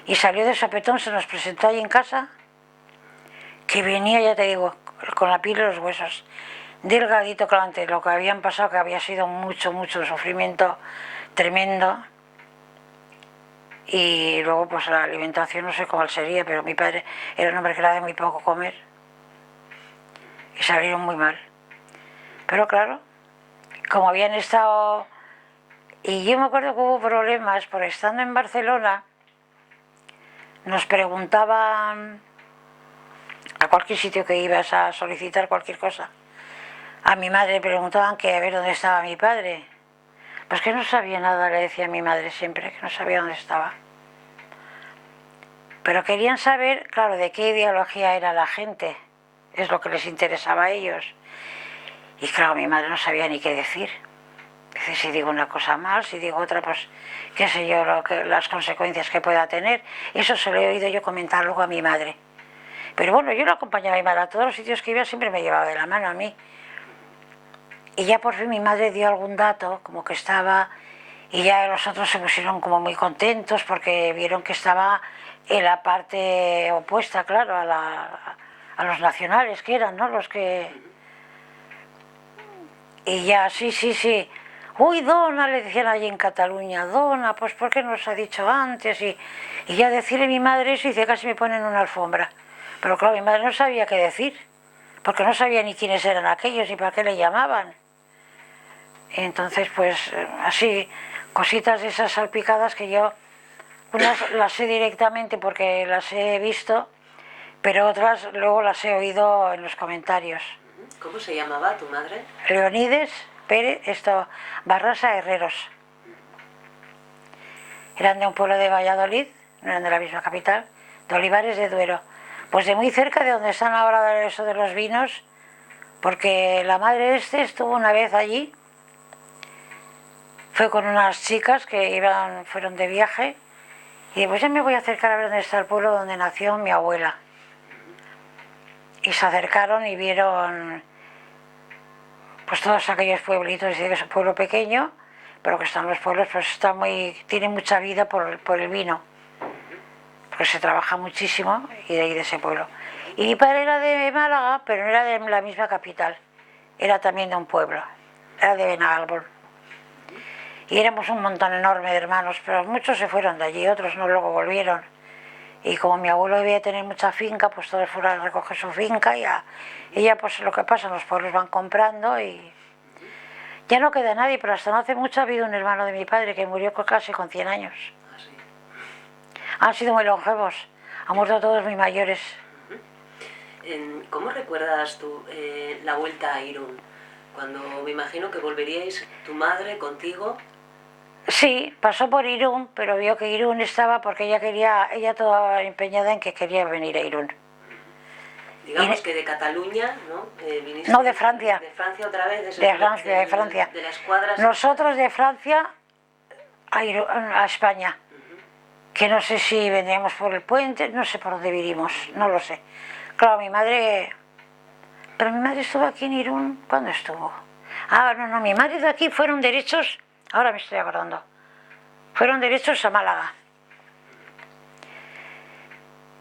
Speaker 2: Y salió de sopetón, se nos presentó ahí en casa. Que venía, ya te digo, con la piel y los huesos. Delgadito, claro, ante lo que habían pasado, que había sido mucho, mucho sufrimiento tremendo. Y luego pues la alimentación no sé cómo sería, pero mi padre era un hombre que era de muy poco comer. Y salieron muy mal. Pero claro, como habían estado... Y yo me acuerdo que hubo problemas, porque estando en Barcelona, nos preguntaban a cualquier sitio que ibas a solicitar cualquier cosa. A mi madre le preguntaban que a ver dónde estaba mi padre. Pues que no sabía nada, le decía a mi madre siempre, que no sabía dónde estaba. Pero querían saber, claro, de qué ideología era la gente. Es lo que les interesaba a ellos. Y claro, mi madre no sabía ni qué decir. Dice, si digo una cosa mal, si digo otra, pues qué sé yo, las consecuencias que pueda tener. Eso se lo he oído yo comentar luego a mi madre. Pero bueno, yo lo acompañaba a mi madre a todos los sitios que iba, siempre me llevaba de la mano a mí. Y ya por fin mi madre dio algún dato, como que estaba, y ya los otros se pusieron como muy contentos porque vieron que estaba en la parte opuesta, claro, a los nacionales que eran, ¿no? Los que... Y ya, sí, sí, sí. Uy, dona, le decían allí en Cataluña, dona, pues ¿por qué no os ha dicho antes? Y ya decirle a mi madre eso, y dice, casi me ponen una alfombra. Pero claro, mi madre no sabía qué decir, porque no sabía ni quiénes eran aquellos, ni para qué le llamaban. Entonces, pues, así, cositas de esas salpicadas que yo, unas las sé directamente porque las he visto, pero otras luego las he oído en los comentarios.
Speaker 1: ¿Cómo se llamaba tu madre?
Speaker 2: Leonides Pérez, Barrasa Herreros. Eran de un pueblo de Valladolid, no eran de la misma capital, de Olivares de Duero. Pues de muy cerca de donde están ahora eso de los vinos, porque la madre estuvo una vez allí, fue con unas chicas que fueron de viaje, y pues ya me voy a acercar a ver dónde está el pueblo donde nació mi abuela. Y se acercaron y vieron pues todos aquellos pueblitos, dice que es un pueblo pequeño, pero que están los pueblos, pues tiene mucha vida por el vino, porque se trabaja muchísimo, y de ahí de ese pueblo. Y mi padre era de Málaga, pero no era de la misma capital, era también de un pueblo, era de Benagalbón. Y éramos un montón enorme de hermanos, pero muchos se fueron de allí, otros no, luego volvieron. Y como mi abuelo debía tener mucha finca, pues todos fueron a recoger su finca, y ya pues lo que pasa, los pueblos van comprando y ya no queda nadie, pero hasta no hace mucho ha habido un hermano de mi padre que murió casi con 100 años.
Speaker 1: Ah, sí.
Speaker 2: Han sido muy longevos, han muerto todos muy mayores.
Speaker 1: ¿Cómo recuerdas tú la vuelta a Irún? Cuando me imagino que volveríais tu madre contigo.
Speaker 2: Sí, pasó por Irún, pero vio que Irún estaba porque ella toda empeñada en que quería venir a Irún.
Speaker 1: Digamos que de Cataluña, ¿no? Viniste
Speaker 2: No, de Francia.
Speaker 1: De Francia otra vez.
Speaker 2: De Francia.
Speaker 1: De las cuadras.
Speaker 2: Nosotros de Francia a España. Que no sé si vendríamos por el puente, no sé por dónde vivimos, no lo sé. Claro, mi madre... Pero mi madre estuvo aquí en Irún, ¿cuándo estuvo? Ah, no, mi madre de aquí fueron derechos, ahora me estoy acordando, fueron derechos a Málaga.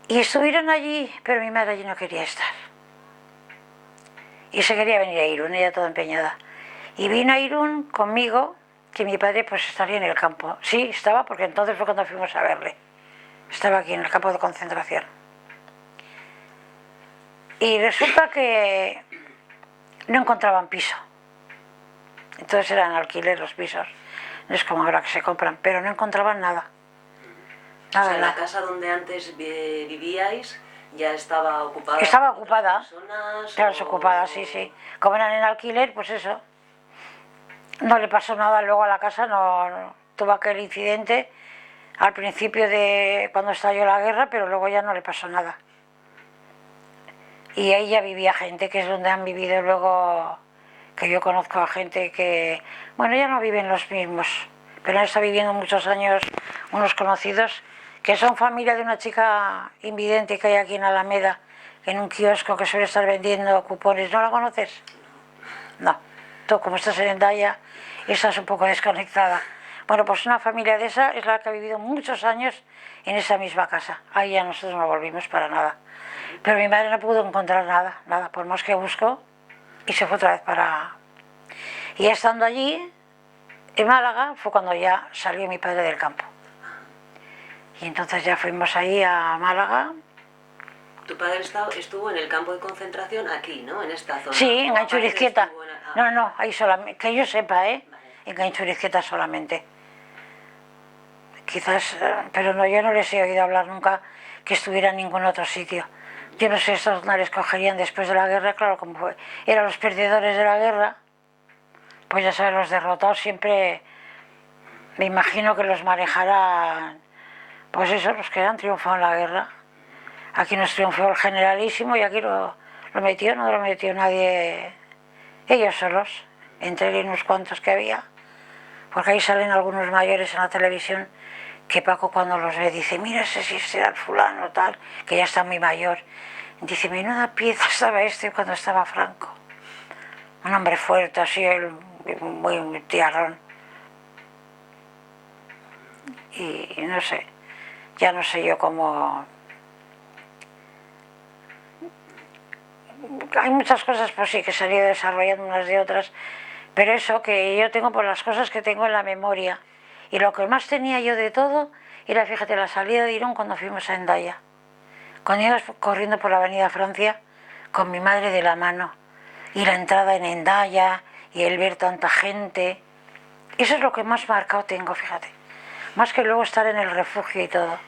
Speaker 2: Y estuvieron allí, pero mi madre allí no quería estar. Y se quería venir a Irún, ella toda empeñada. Y vino a Irún conmigo, que mi padre pues estaría en el campo. Sí, estaba, porque entonces fue cuando fuimos a verle. Estaba aquí en el campo de concentración. Y resulta que no encontraban piso. Entonces eran alquiler los pisos. No es como ahora que se compran, pero no encontraban nada.
Speaker 1: Nada, o sea, la casa donde antes vivíais ya estaba ocupada.
Speaker 2: Estaba ocupada.
Speaker 1: Claro,
Speaker 2: ocupada, sí, sí. Como eran en alquiler, pues eso. No le pasó nada luego a la casa, no tuvo aquel incidente al principio de cuando estalló la guerra, pero luego ya no le pasó nada. Y ahí ya vivía gente, que es donde han vivido luego, que yo conozco a gente que, bueno, ya no viven los mismos, pero han estado viviendo muchos años unos conocidos, que son familia de una chica invidente que hay aquí en Alameda, en un kiosco que suele estar vendiendo cupones. ¿No la conoces? No. Tú, como estás en Hendaya, estás un poco desconectada. Bueno, pues una familia de esa es la que ha vivido muchos años en esa misma casa. Ahí ya nosotros no volvimos para nada. Pero mi madre no pudo encontrar nada, por más que buscó, y se fue otra vez para... Y estando allí, en Málaga, fue cuando ya salió mi padre del campo. Y entonces ya fuimos ahí a Málaga.
Speaker 1: Tu padre estuvo en el campo de concentración aquí, ¿no? En esta zona.
Speaker 2: Sí, en Ganchurizquieta. No, ahí solamente, que yo sepa, ¿eh? Vale. En Ganchurizquieta solamente. Quizás, pero no, yo no les he oído hablar nunca que estuviera en ningún otro sitio. Yo no sé estos dónde les cogerían después de la guerra, claro, como eran los perdedores de la guerra, pues ya sabes, los derrotados siempre, me imagino que los manejarán, pues eso, los que han triunfado en la guerra. Aquí nos triunfó el generalísimo y aquí no lo metió nadie, ellos solos, entre él y unos cuantos que había, porque ahí salen algunos mayores en la televisión, que Paco cuando los ve dice, mira ese si será el fulano tal, que ya está muy mayor. Dice, menuda pieza estaba este cuando estaba Franco. un hombre fuerte, así, muy tiarrón. Y no sé, ya no sé yo cómo... Hay muchas cosas, pues sí, que se han ido desarrollando unas de otras, pero eso, que yo tengo por las cosas que tengo en la memoria. Y lo que más tenía yo de todo era, fíjate, la salida de Irún cuando fuimos a Hendaya. Cuando ibas corriendo por la avenida Francia con mi madre de la mano. Y la entrada en Hendaya y el ver tanta gente. Eso es lo que más marcado tengo, fíjate. Más que luego estar en el refugio y todo.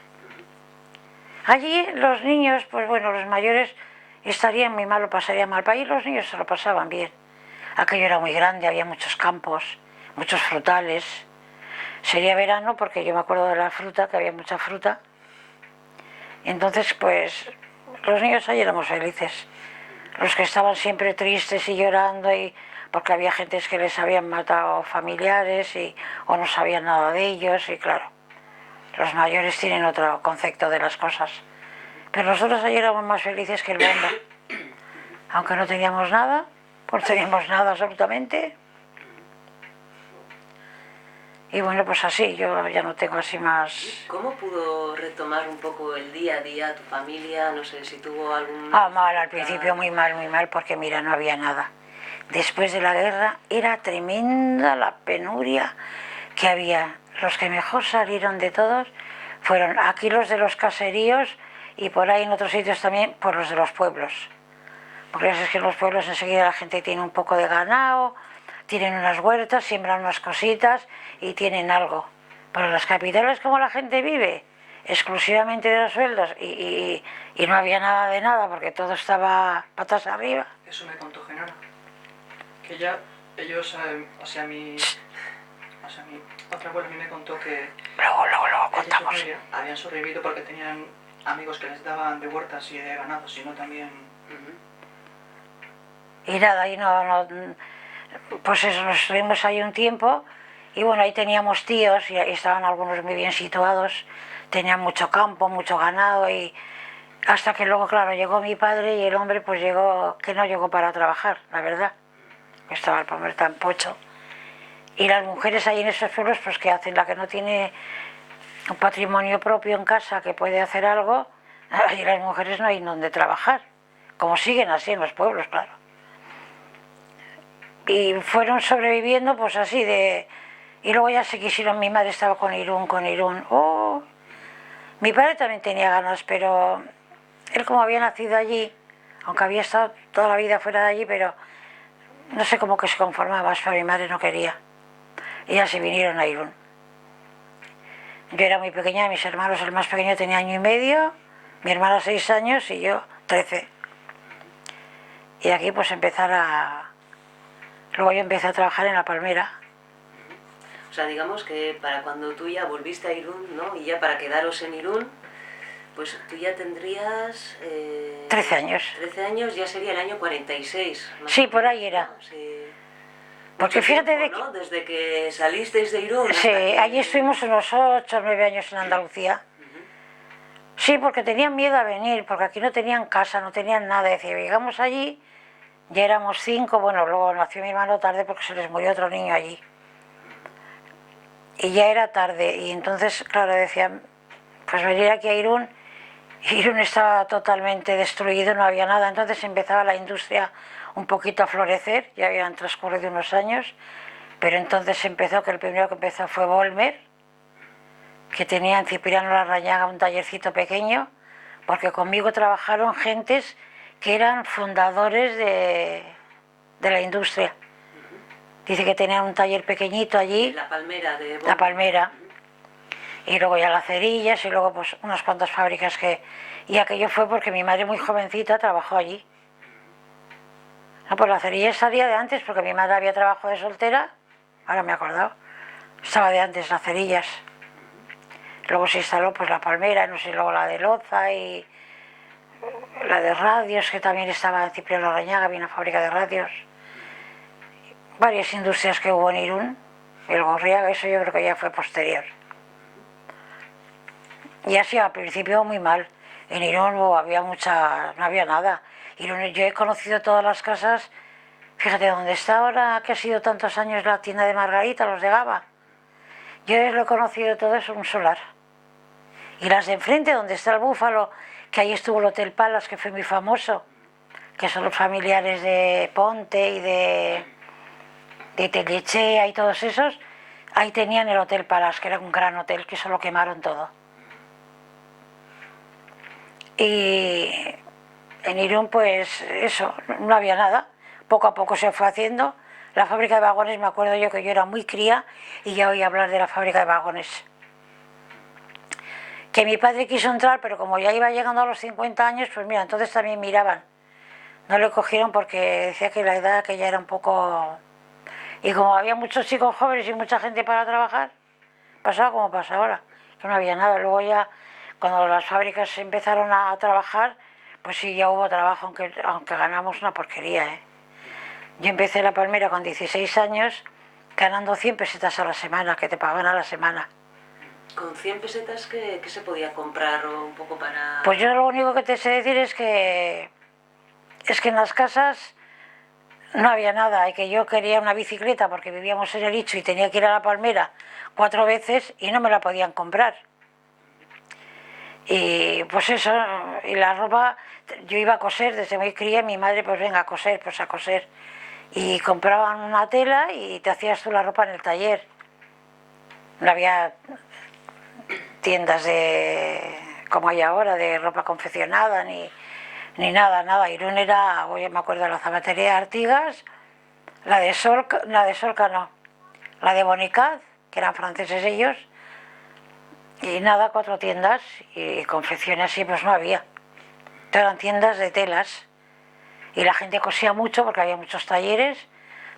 Speaker 2: Allí los niños, pues bueno, los mayores estarían muy mal, lo pasarían mal. Para allí los niños se lo pasaban bien. Aquello era muy grande, había muchos campos, muchos frutales. Sería verano porque yo me acuerdo de la fruta, que había mucha fruta. Entonces, pues, los niños allí éramos felices. Los que estaban siempre tristes y llorando y porque había gente que les habían matado familiares o no sabían nada de ellos y claro, los mayores tienen otro concepto de las cosas. Pero nosotros allí éramos más felices que el mundo. Aunque no teníamos nada, pues teníamos nada absolutamente. Y bueno, pues así, yo ya no tengo así más...
Speaker 1: ¿Cómo pudo retomar un poco el día a día tu familia? No sé si tuvo algún...
Speaker 2: mal, al principio muy mal, porque mira, no había nada. Después de la guerra era tremenda la penuria que había. Los que mejor salieron de todos fueron aquí los de los caseríos y por ahí en otros sitios también, por los de los pueblos. Porque es que en los pueblos enseguida la gente tiene un poco de ganado, tienen unas huertas, siembran unas cositas y tienen algo. Pero en las capitales, como la gente vive exclusivamente de los sueldos y no había nada de nada porque todo estaba patas arriba.
Speaker 3: Eso me contó Genara. Que ellos, hacia mi otra abuela a mí me contó que
Speaker 2: Luego
Speaker 3: ellos
Speaker 2: contamos.
Speaker 3: familia habían sobrevivido porque tenían amigos que les daban de huertas y de ganado, sino también...
Speaker 2: Y nada, ahí pues eso, nos estuvimos ahí un tiempo y bueno, ahí teníamos tíos y estaban algunos muy bien situados, tenían mucho campo, mucho ganado y hasta que luego, claro, llegó mi padre y el hombre pues que no llegó para trabajar, la verdad, estaba el pobre tan pocho. Y las mujeres ahí en esos pueblos, pues ¿qué hacen? La que no tiene un patrimonio propio en casa que puede hacer algo, ahí las mujeres no hay donde trabajar, como siguen así en los pueblos, claro. Y fueron sobreviviendo pues así de... Y luego ya se quisieron, mi madre estaba con Irún. Oh, mi padre también tenía ganas, pero él como había nacido allí, aunque había estado toda la vida fuera de allí, pero no sé cómo que se conformaba, pero mi madre no quería. Y ya se vinieron a Irún. Yo era muy pequeña, mis hermanos, el más pequeño tenía 1 año y medio, mi hermana 6 años y yo 13. Y aquí pues Luego yo empecé a trabajar en La Palmera.
Speaker 1: O sea, digamos que para cuando tú ya volviste a Irún, ¿no? Y ya para quedaros en Irún, pues tú ya tendrías...
Speaker 2: 13 años.
Speaker 1: 13 años ya sería el año 46.
Speaker 2: Sí, por ahí era.
Speaker 1: ¿No? Sí.
Speaker 2: Porque
Speaker 1: Mucho
Speaker 2: fíjate
Speaker 1: tiempo, ¿no? Desde que salisteis de Irún hasta
Speaker 2: Sí,
Speaker 1: que...
Speaker 2: allí estuvimos unos 8 o 9 años en Andalucía. Sí, porque tenían miedo a venir, porque aquí no tenían casa, no tenían nada. Decía, llegamos allí, ya éramos 5, bueno, luego nació mi hermano tarde porque se les murió otro niño allí. Y ya era tarde, y entonces, claro, decían, pues venir aquí a Irún. Irún estaba totalmente destruido, no había nada, entonces empezaba la industria un poquito a florecer, ya habían transcurrido unos años, pero entonces empezó, que el primero que empezó fue Volmer, que tenía en Cipriano Larrañaga un tallercito pequeño, porque conmigo trabajaron gentes que eran fundadores de la industria. Dice que tenían un taller pequeñito allí.
Speaker 1: La Palmera de Volmer.
Speaker 2: La Palmera. Y luego ya las cerillas y luego pues unas cuantas fábricas que... Y aquello fue porque mi madre muy jovencita trabajó allí. No, pues la cerilla salía de antes porque mi madre había trabajado de soltera, ahora me he acordado, estaba de antes las cerillas. Luego se instaló pues la Palmera, no sé, luego la de Loza y la de radios, que también estaba en Cipriano Larrañaga, había una fábrica de radios. Varias industrias que hubo en Irún, el Gorriaga, eso yo creo que ya fue posterior. Y así al principio muy mal. En Irún no había nada. Irún, yo he conocido todas las casas Fíjate, donde está ahora, que ha sido tantos años la tienda de Margarita, los de Gaba, yo lo he conocido todo eso, un solar. Y las de enfrente, donde está el Búfalo, que ahí estuvo el Hotel Palace, que fue muy famoso, que son los familiares de Ponte y de Tellechea y todos esos, ahí tenían el Hotel Palace, que era un gran hotel, que eso lo quemaron todo. Y en Irún, pues eso, no había nada. Poco a poco se fue haciendo. La fábrica de vagones, me acuerdo yo que yo era muy cría y ya oí hablar de la fábrica de vagones. Que mi padre quiso entrar, pero como ya iba llegando a los 50 años, pues mira, entonces también miraban. No le cogieron porque decía que la edad que ya era un poco... Y como había muchos chicos jóvenes y mucha gente para trabajar, pasaba como pasa ahora, que no había nada. Luego ya, cuando las fábricas empezaron a trabajar, pues sí, ya hubo trabajo, aunque ganamos una porquería, ¿eh? Yo empecé la palmera con 16 años, ganando 100 pesetas a la semana, que te pagaban a la semana.
Speaker 1: ¿Con 100 pesetas qué se podía comprar o un poco para...?
Speaker 2: Pues yo lo único que te sé decir es que en las casas no había nada y que yo quería una bicicleta porque vivíamos en el Icho y tenía que ir a la Palmera 4 veces y no me la podían comprar. Y pues eso, y la ropa, yo iba a coser desde muy cría, mi madre pues venga a coser, pues a coser. Y compraban una tela y te hacías tú la ropa en el taller. No había tiendas como hay ahora, de ropa confeccionada, ni nada. Irún era, hoy me acuerdo de la zapatería Artigas, la de Solca no, la de Bonicat, que eran franceses ellos, y nada, 4 tiendas, y confecciones así pues no había. Eran tiendas de telas, y la gente cosía mucho porque había muchos talleres,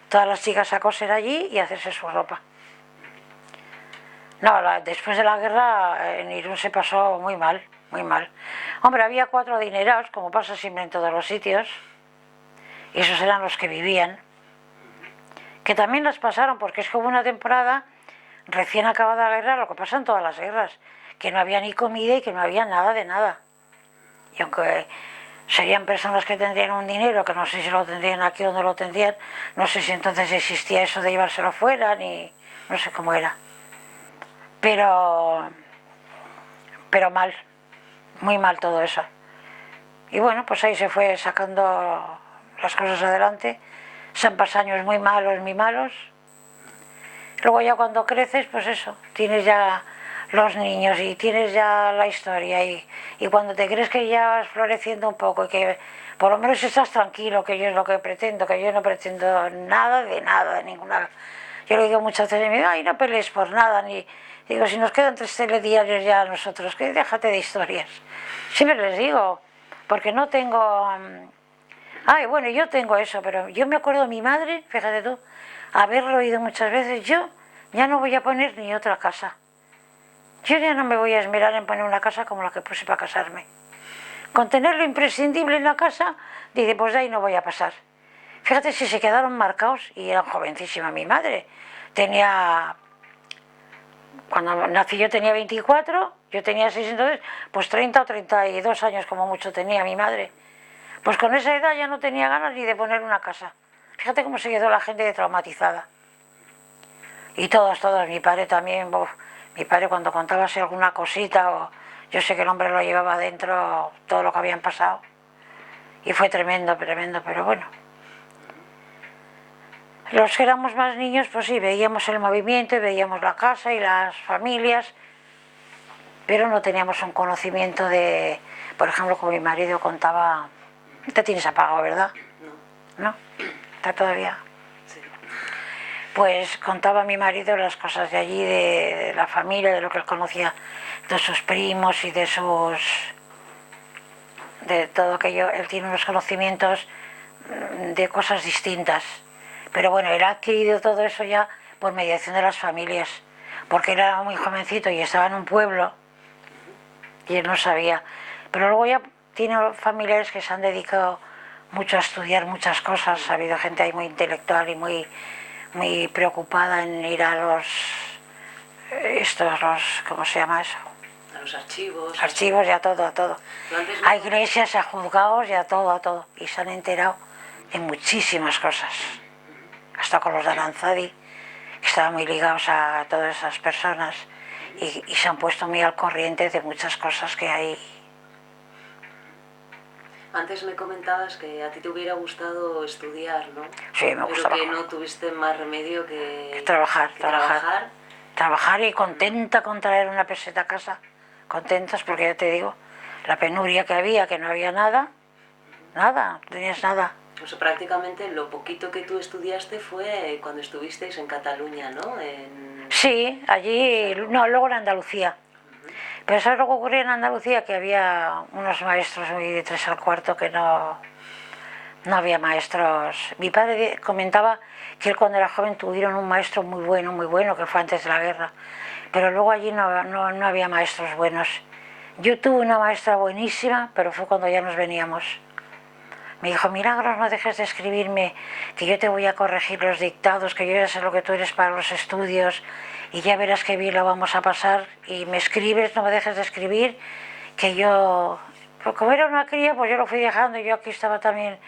Speaker 2: todas las chicas a coser allí y a hacerse su ropa. No, después de la guerra en Irún se pasó muy mal, muy mal. Hombre, había 4 adinerados, como pasa siempre en todos los sitios, y esos eran los que vivían, que también las pasaron, porque es que hubo una temporada, recién acabada la guerra, lo que pasa en todas las guerras, que no había ni comida y que no había nada de nada. Y aunque serían personas que tendrían un dinero, que no sé si lo tendrían aquí o donde lo tendrían, no sé si entonces existía eso de llevárselo fuera, ni no sé cómo era. Pero mal, muy mal todo eso. Y bueno, pues ahí se fue sacando las cosas adelante. Se han pasado años muy malos. Luego ya cuando creces, pues eso, tienes ya los niños y tienes ya la historia y cuando te crees que ya vas floreciendo un poco y que por lo menos estás tranquilo, que yo es lo que pretendo, que yo no pretendo nada, de ninguna... Yo le digo muchas veces, ay, no pelees por nada, ni... Digo, si nos quedan 3 telediarios ya a nosotros, que déjate de historias. Siempre les digo, porque no tengo... Ay, bueno, yo tengo eso, pero yo me acuerdo de mi madre, fíjate tú, haberlo oído muchas veces, yo ya no voy a poner ni otra casa. Yo ya no me voy a esmerar en poner una casa como la que puse para casarme. Con tener lo imprescindible en la casa, dice, pues de ahí no voy a pasar. Fíjate si se quedaron marcados, y era jovencísima mi madre. Cuando nací yo tenía 24, yo tenía 6 entonces, pues 30 o 32 años como mucho tenía mi madre. Pues con esa edad ya no tenía ganas ni de poner una casa. Fíjate cómo se quedó la gente traumatizada. Y todos, mi padre también, mi padre cuando contaba así alguna cosita, yo sé que el hombre lo llevaba adentro todo lo que habían pasado. Y fue tremendo, pero bueno. Los que éramos más niños, pues sí, veíamos el movimiento y veíamos la casa y las familias, pero no teníamos un conocimiento de, por ejemplo, como mi marido contaba, te tienes apagado, ¿verdad? No. ¿No? ¿Está todavía?
Speaker 1: Sí.
Speaker 2: Pues contaba mi marido las cosas de allí, de la familia, de lo que él conocía, de sus primos y de todo aquello. Él tiene unos conocimientos de cosas distintas. Pero bueno, él ha adquirido todo eso ya por mediación de las familias, porque él era muy jovencito y estaba en un pueblo y él no sabía. Pero luego ya tiene familiares que se han dedicado mucho a estudiar muchas cosas. Ha habido gente ahí muy intelectual y muy preocupada en ir a ¿cómo se llama eso?
Speaker 1: A los archivos.
Speaker 2: Archivos y a todo. A iglesias, a juzgados y a todo. Y se han enterado en muchísimas cosas, hasta con los de Aranzadi, que estaban muy ligados a todas esas personas y se han puesto muy al corriente de muchas cosas que hay.
Speaker 1: Antes me comentabas que a ti te hubiera gustado estudiar, ¿no?
Speaker 2: Sí, me gustaba.
Speaker 1: Pero que no tuviste más remedio que
Speaker 2: trabajar.
Speaker 1: Trabajar
Speaker 2: Y contenta con traer una peseta a casa. Contentas porque ya te digo, la penuria que había, que no había nada, no tenías nada.
Speaker 1: O sea, prácticamente lo poquito que tú estudiaste fue cuando estuvisteis en Cataluña, ¿no?
Speaker 2: Sí, allí, no, luego en Andalucía. Pero ¿sabes lo que ocurría en Andalucía? Que había unos maestros muy de 3 al cuarto que no había maestros. Mi padre comentaba que él cuando era joven tuvieron un maestro muy bueno, que fue antes de la guerra. Pero luego allí no había maestros buenos. Yo tuve una maestra buenísima, pero fue cuando ya nos veníamos. Me dijo, Milagros, no dejes de escribirme, que yo te voy a corregir los dictados, que yo ya sé lo que tú eres para los estudios, y ya verás qué bien lo vamos a pasar, y me escribes, no me dejes de escribir, que yo... Pues como era una cría, pues yo lo fui dejando, y yo aquí estaba también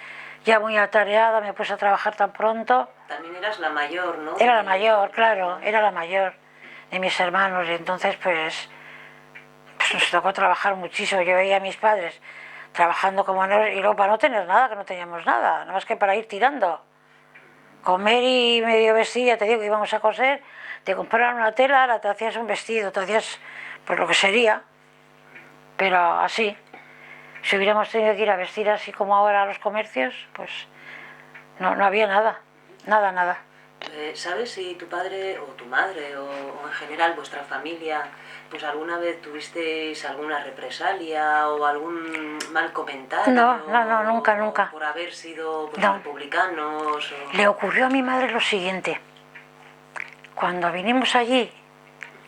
Speaker 2: ya muy atareada, me puse a trabajar tan pronto.
Speaker 1: También eras la mayor, ¿no?
Speaker 2: Era la mayor, claro, era la mayor de mis hermanos, y entonces pues nos tocó trabajar muchísimo. Yo veía a mis padres trabajando como no, y luego para no tener nada, que no teníamos nada, nada más que para ir tirando. Comer y medio vestir, ya te digo que íbamos a coser, te compraron una tela, te hacías un vestido, te hacías pues lo que sería, pero así. Si hubiéramos tenido que ir a vestir así como ahora a los comercios, pues no había nada.
Speaker 1: ¿Sabes si tu padre o tu madre o en general vuestra familia pues alguna vez tuvisteis alguna represalia o algún mal comentario?
Speaker 2: No, nunca.
Speaker 1: Por haber sido pues,
Speaker 2: no.
Speaker 1: republicanos.
Speaker 2: Le ocurrió a mi madre lo siguiente. Cuando vinimos allí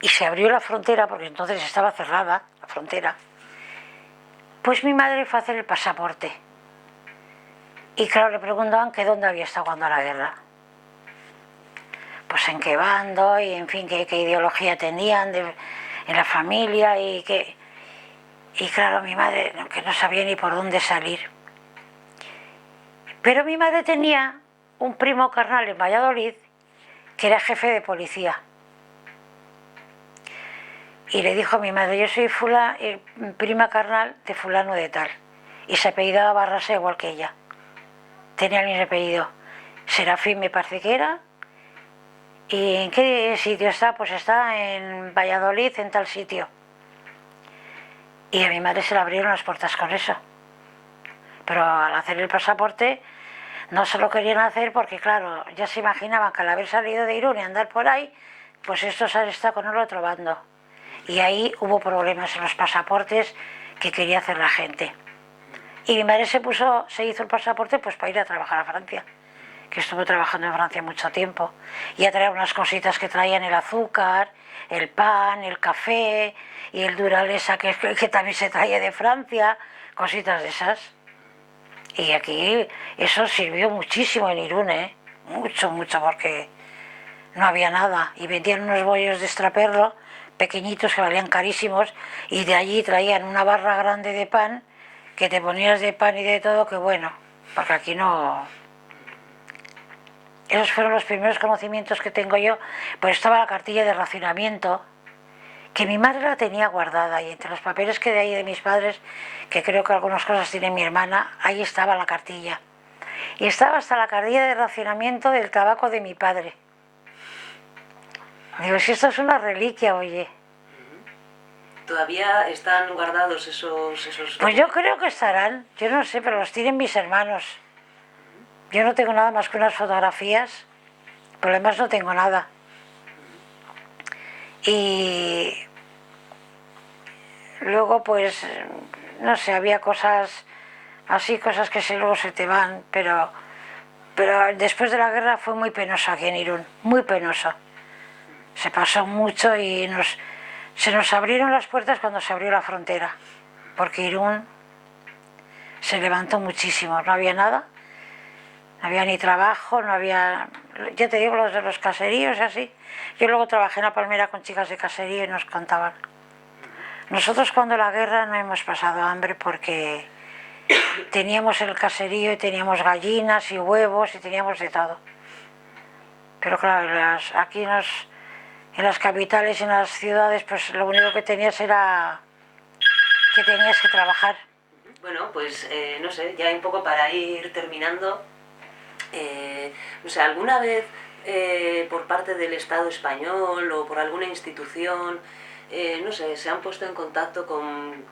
Speaker 2: y se abrió la frontera, porque entonces estaba cerrada la frontera, pues mi madre fue a hacer el pasaporte. Y claro, le preguntaban que dónde había estado cuando la guerra. Pues en qué bando y en fin, qué ideología tenían en la familia y claro, mi madre que no sabía ni por dónde salir. Pero mi madre tenía un primo carnal en Valladolid que era jefe de policía. Y le dijo a mi madre, yo soy prima carnal de fulano de tal. Y se apellidaba Barrasa igual que ella. Tenía el mismo apellido. Serafín me parece que era. ¿Y en qué sitio está? Pues está en Valladolid, en tal sitio. Y a mi madre se le abrieron las puertas con eso. Pero al hacer el pasaporte no se lo querían hacer porque, claro, ya se imaginaban que al haber salido de Irún y andar por ahí, pues estos han estado con el otro bando. Y ahí hubo problemas en los pasaportes que quería hacer la gente. Y mi madre se hizo el pasaporte pues para ir a trabajar a Francia, que estuvo trabajando en Francia mucho tiempo, y a traer unas cositas que traían el azúcar, el pan, el café y el Duralesa que también se traía de Francia, cositas de esas. Y aquí eso sirvió muchísimo en Irún, mucho, porque no había nada. Y vendían unos bollos de extraperlo pequeñitos que valían carísimos y de allí traían una barra grande de pan que te ponías de pan y de todo, que bueno, porque aquí no... Esos fueron los primeros conocimientos que tengo yo. Pues estaba la cartilla de racionamiento, que mi madre la tenía guardada, y entre los papeles que de ahí de mis padres, que creo que algunas cosas tiene mi hermana, ahí estaba la cartilla. Y estaba hasta la cartilla de racionamiento del tabaco de mi padre. Digo, si esto es una reliquia, oye.
Speaker 1: ¿Todavía están guardados esos...?
Speaker 2: Pues yo creo que estarán, yo no sé, pero los tienen mis hermanos. Yo no tengo nada más que unas fotografías, por lo demás no tengo nada. Y luego pues, no sé, había cosas así, cosas que luego se te van, pero después de la guerra fue muy penoso aquí en Irún, muy penoso. Se pasó mucho y se nos abrieron las puertas cuando se abrió la frontera, porque Irún se levantó muchísimo, no había nada, no había ni trabajo, no había, ya te digo, los de los caseríos y así. Yo luego trabajé en la Palmera con chicas de caserío y nos contaban. Nosotros cuando la guerra no hemos pasado hambre porque teníamos el caserío y teníamos gallinas y huevos y teníamos de todo. Pero claro, aquí en las capitales y en las ciudades, pues lo único que tenías era que tenías que trabajar.
Speaker 1: Bueno, pues no sé, ya un poco para ir terminando, no sé, ¿alguna vez por parte del Estado español o por alguna institución, no sé, se han puesto en contacto con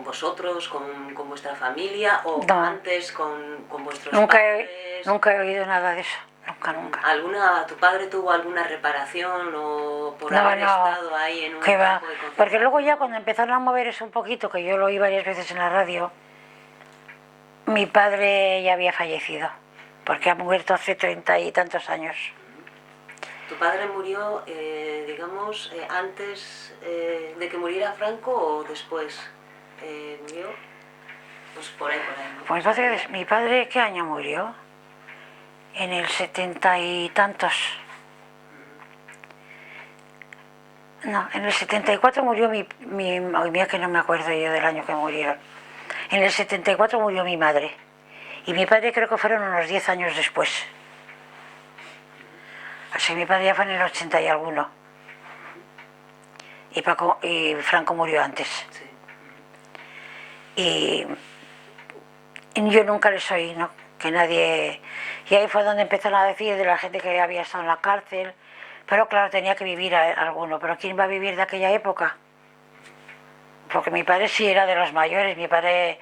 Speaker 1: vosotros, con vuestra familia o
Speaker 2: No.
Speaker 1: antes con vuestros padres?
Speaker 2: Nunca he oído nada de eso, nunca.
Speaker 1: ¿Tu padre tuvo alguna reparación o por
Speaker 2: No,
Speaker 1: haber
Speaker 2: no,
Speaker 1: estado ahí en un
Speaker 2: que va.
Speaker 1: campo de concentración?
Speaker 2: Porque luego ya cuando empezaron a mover eso un poquito, que yo lo oí varias veces en la radio, mi padre ya había fallecido, porque ha muerto hace 30 y tantos años.
Speaker 1: ¿Tu padre murió, digamos, antes de que muriera Franco o después? ¿Murió? Pues por ahí, ¿no?
Speaker 2: Pues entonces, ¿mi padre qué año murió? En el 70 y tantos. No, en el 74 murió hoy mira que no me acuerdo yo del año que murieron. En el 74 murió mi madre. Y mi padre creo que fueron unos 10 años después. Así mi padre ya fue en el 80 y alguno. Y Franco murió antes.
Speaker 1: Sí.
Speaker 2: Y yo nunca les oí, ¿no? Que nadie... Y ahí fue donde empezaron a decir de la gente que había estado en la cárcel. Pero claro, tenía que vivir alguno. ¿Pero quién va a vivir de aquella época? Porque mi padre sí era de los mayores. Mi padre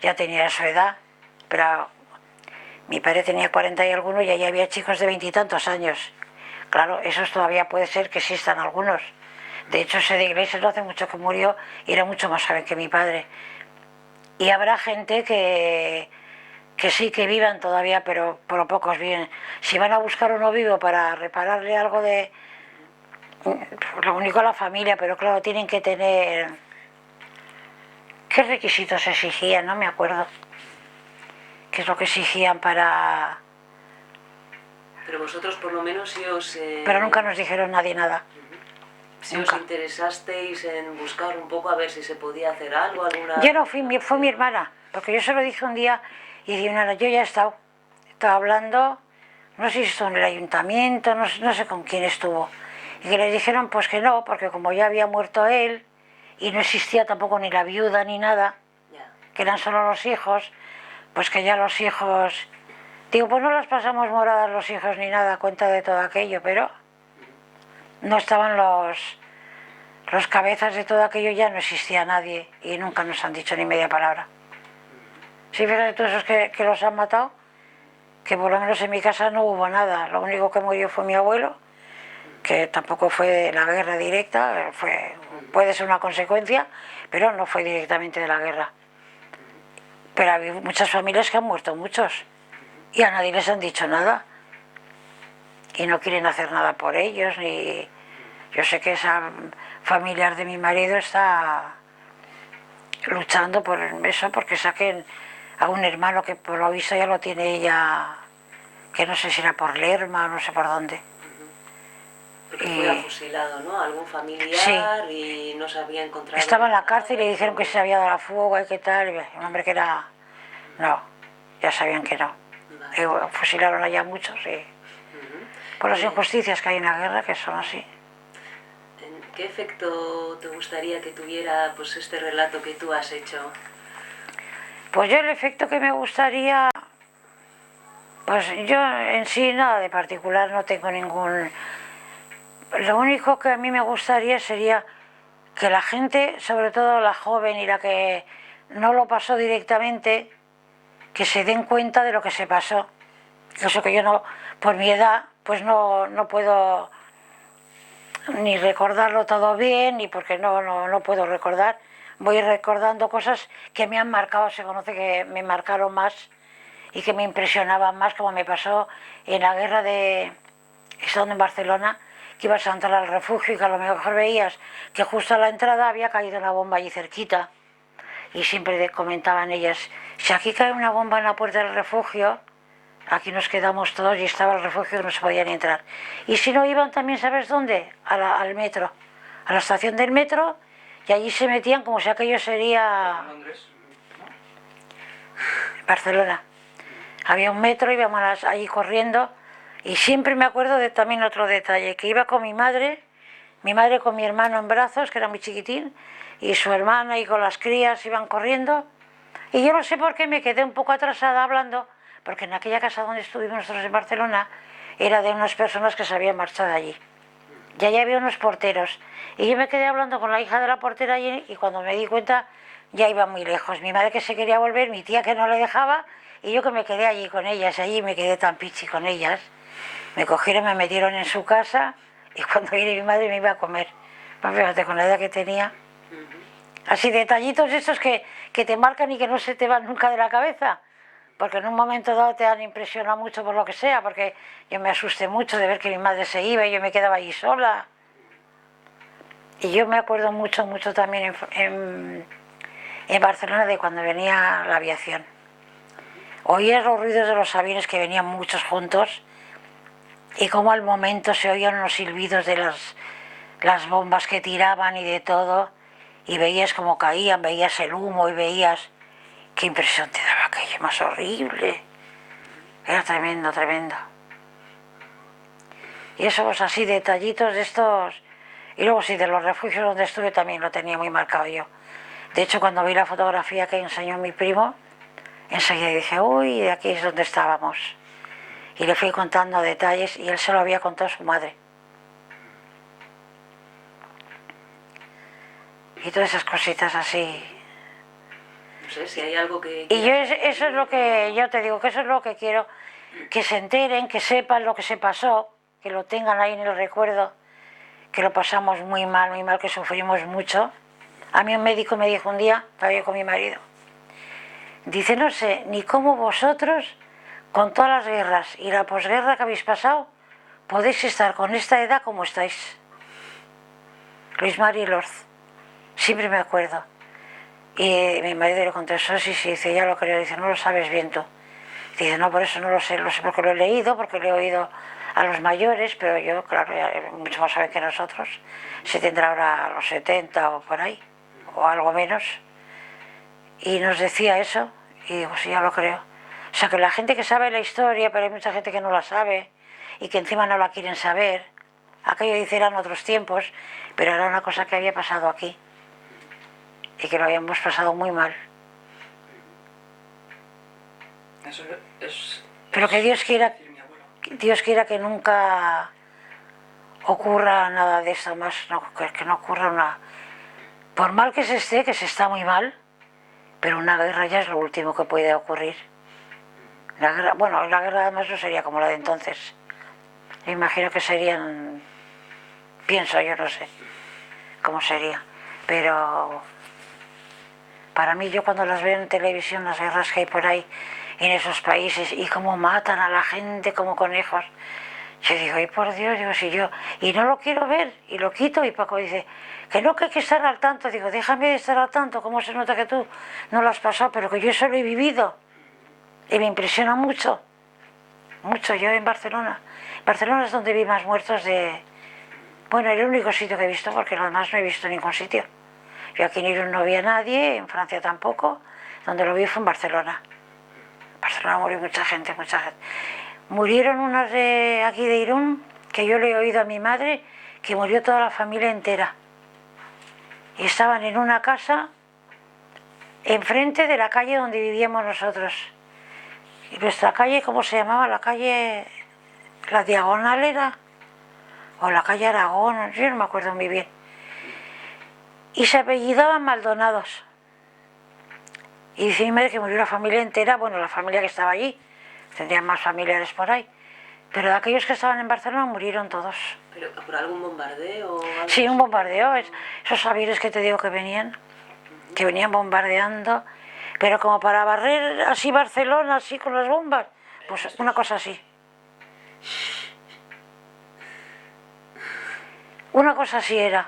Speaker 2: ya tenía su edad. Pero mi padre tenía 40 y alguno y ahí había chicos de 20 y tantos años. Claro, esos todavía puede ser que existan algunos. De hecho, ese de Iglesias no hace mucho que murió y era mucho más joven que mi padre. Y habrá gente que sí que vivan todavía, pero pocos viven. Si van a buscar uno vivo para repararle algo de... Lo único la familia, pero claro, tienen que tener... ¿Qué requisitos exigían? No me acuerdo. ¿Qué es lo que exigían para...?
Speaker 1: Pero vosotros por lo menos si os...
Speaker 2: Pero nunca nos dijeron nadie nada.
Speaker 1: Si os interesasteis en buscar un poco a ver si se podía hacer algo, alguna...
Speaker 2: Yo no fui, fue mi hermana, porque yo se lo dije un día y dije, nada, yo ya he estado hablando, no sé si estuvo en el ayuntamiento, no sé con quién estuvo, y que le dijeron pues que no, porque como ya había muerto él y no existía tampoco ni la viuda ni nada, que eran solo los hijos, pues que ya los hijos... Digo, pues no las pasamos moradas los hijos ni nada a cuenta de todo aquello, pero no estaban los cabezas de todo aquello, ya no existía nadie y nunca nos han dicho ni media palabra. Sí, fíjate tú esos que los han matado, que por lo menos en mi casa no hubo nada. Lo único que murió fue mi abuelo, que tampoco fue de la guerra directa, puede ser una consecuencia, pero no fue directamente de la guerra. Pero hay muchas familias que han muerto, muchos, y a nadie les han dicho nada. Y no quieren hacer nada por ellos, ni... Yo sé que esa familiar de mi marido está luchando por eso, porque saquen a un hermano que por lo visto ya lo tiene ella, que no sé si era por Lerma o no sé por dónde.
Speaker 1: Porque fue fusilado, ¿no? Algún familiar sí. Y no se había encontrado...
Speaker 2: Estaba en la cárcel y le dijeron que se había dado la fuga y qué tal, y un hombre que era... No, ya sabían que no. Vale. Fusilaron allá muchos y... Por las injusticias que hay en la guerra, que son así.
Speaker 1: ¿Qué efecto te gustaría que tuviera pues este relato que tú has hecho?
Speaker 2: Pues yo el efecto que me gustaría... Pues yo en sí nada de particular, no tengo ningún... Lo único que a mí me gustaría sería que la gente, sobre todo la joven y la que no lo pasó directamente, que se den cuenta de lo que se pasó. Eso que yo no, por mi edad, pues no puedo ni recordarlo todo bien, ni porque no puedo recordar. Voy recordando cosas que me han marcado, se conoce que me marcaron más y que me impresionaban más, como me pasó en la guerra estando en Barcelona, que ibas a entrar al refugio y que a lo mejor veías que justo a la entrada había caído una bomba allí cerquita. Y siempre comentaban ellas, si aquí cae una bomba en la puerta del refugio, aquí nos quedamos todos y estaba el refugio que no se podían entrar. Y si no iban también, ¿sabes dónde? Al metro, a la estación del metro, y allí se metían como si aquello sería... Barcelona. Había un metro, íbamos allí corriendo, y siempre me acuerdo de también otro detalle, que iba con mi madre con mi hermano en brazos, que era muy chiquitín, y su hermana y con las crías iban corriendo, y yo no sé por qué me quedé un poco atrasada hablando, porque en aquella casa donde estuvimos nosotros en Barcelona era de unas personas que se habían marchado allí. Y allá había unos porteros, y yo me quedé hablando con la hija de la portera allí, y cuando me di cuenta ya iba muy lejos. Mi madre que se quería volver, mi tía que no le dejaba, y yo que me quedé allí con ellas, allí me quedé tan pichi con ellas. Me cogieron, me metieron en su casa, y cuando vine mi madre me iba a comer. Pues fíjate, con la edad que tenía. Así detallitos estos que te marcan y que no se te van nunca de la cabeza. Porque en un momento dado te han impresionado mucho por lo que sea, porque yo me asusté mucho de ver que mi madre se iba y yo me quedaba allí sola. Y yo me acuerdo mucho, mucho también en Barcelona de cuando venía la aviación. Oías los ruidos de los aviones que venían muchos juntos y cómo al momento se oían los silbidos de las bombas que tiraban y de todo, y veías cómo caían, veías el humo y veías... Qué impresión te daba aquello, más horrible. Era tremendo, tremendo. Y eso, pues así, detallitos de estos... Y luego sí, de los refugios donde estuve también lo tenía muy marcado yo. De hecho, cuando vi la fotografía que enseñó mi primo, enseguida dije, uy, de aquí es donde estábamos. Y le fui contando detalles y él se lo había contado a su madre. Y todas esas cositas así.
Speaker 1: No sé si hay algo que...
Speaker 2: Y yo eso es lo que yo te digo, que eso es lo que quiero, que se enteren, que sepan lo que se pasó, que lo tengan ahí en el recuerdo, que lo pasamos muy mal, que sufrimos mucho. A mí un médico me dijo un día, estaba yo con mi marido, dice, no sé ni cómo vosotros, con todas las guerras y la posguerra que habéis pasado, podéis estar con esta edad como estáis. Luis Mari Lorz, siempre me acuerdo. Y mi marido le contestó, sí, dice, ya lo creo, dice, no lo sabes bien tú. Dice, no, por eso no lo sé porque lo he leído, porque lo he oído a los mayores, pero yo, claro, mucho más saben que nosotros, se tendrá ahora los 70 o por ahí, o algo menos. Y nos decía eso, y digo, sí, ya lo creo. O sea, que la gente que sabe la historia, pero hay mucha gente que no la sabe, y que encima no la quieren saber. Aquello dice eran otros tiempos, pero era una cosa que había pasado aquí. Y que lo habíamos pasado muy mal.
Speaker 3: Eso es...
Speaker 2: Pero que Dios quiera que nunca ocurra nada de eso más, que no ocurra una... Por mal que se está muy mal, pero una guerra ya es lo último que puede ocurrir. La guerra además no sería como la de entonces. Me imagino que serían... Pienso, yo no sé cómo sería, pero... Para mí, yo cuando las veo en televisión, las guerras que hay por ahí, en esos países, y cómo matan a la gente como conejos, yo digo, ay por Dios, digo, si yo, y no lo quiero ver, y lo quito, y Paco dice, que no, que hay que estar al tanto, digo, déjame de estar al tanto, cómo se nota que tú no lo has pasado, pero que yo eso lo he vivido, y me impresiona mucho, mucho, yo en Barcelona. Barcelona es donde vi más muertos de... Bueno, el único sitio que he visto, porque lo demás no he visto en ningún sitio. Yo aquí en Irún no vi a nadie, en Francia tampoco, donde lo vi fue en Barcelona. En Barcelona murió mucha gente, mucha gente. Murieron unas de aquí de Irún, que yo le he oído a mi madre, que murió toda la familia entera. Y estaban en una casa enfrente de la calle donde vivíamos nosotros. Y nuestra calle, ¿cómo se llamaba? La calle... La Diagonal era... O la calle Aragón, yo no me acuerdo muy bien. Y se apellidaban Maldonados. Y dice mi madre que murió la familia entera, bueno, la familia que estaba allí, tendrían más familiares por ahí, pero de aquellos que estaban en Barcelona murieron todos.
Speaker 1: ¿Pero por algún bombardeo o algo?
Speaker 2: Sí, un bombardeo, esos aviones que te digo que venían bombardeando, pero como para barrer así Barcelona, así con las bombas, pues una cosa así. Una cosa así era.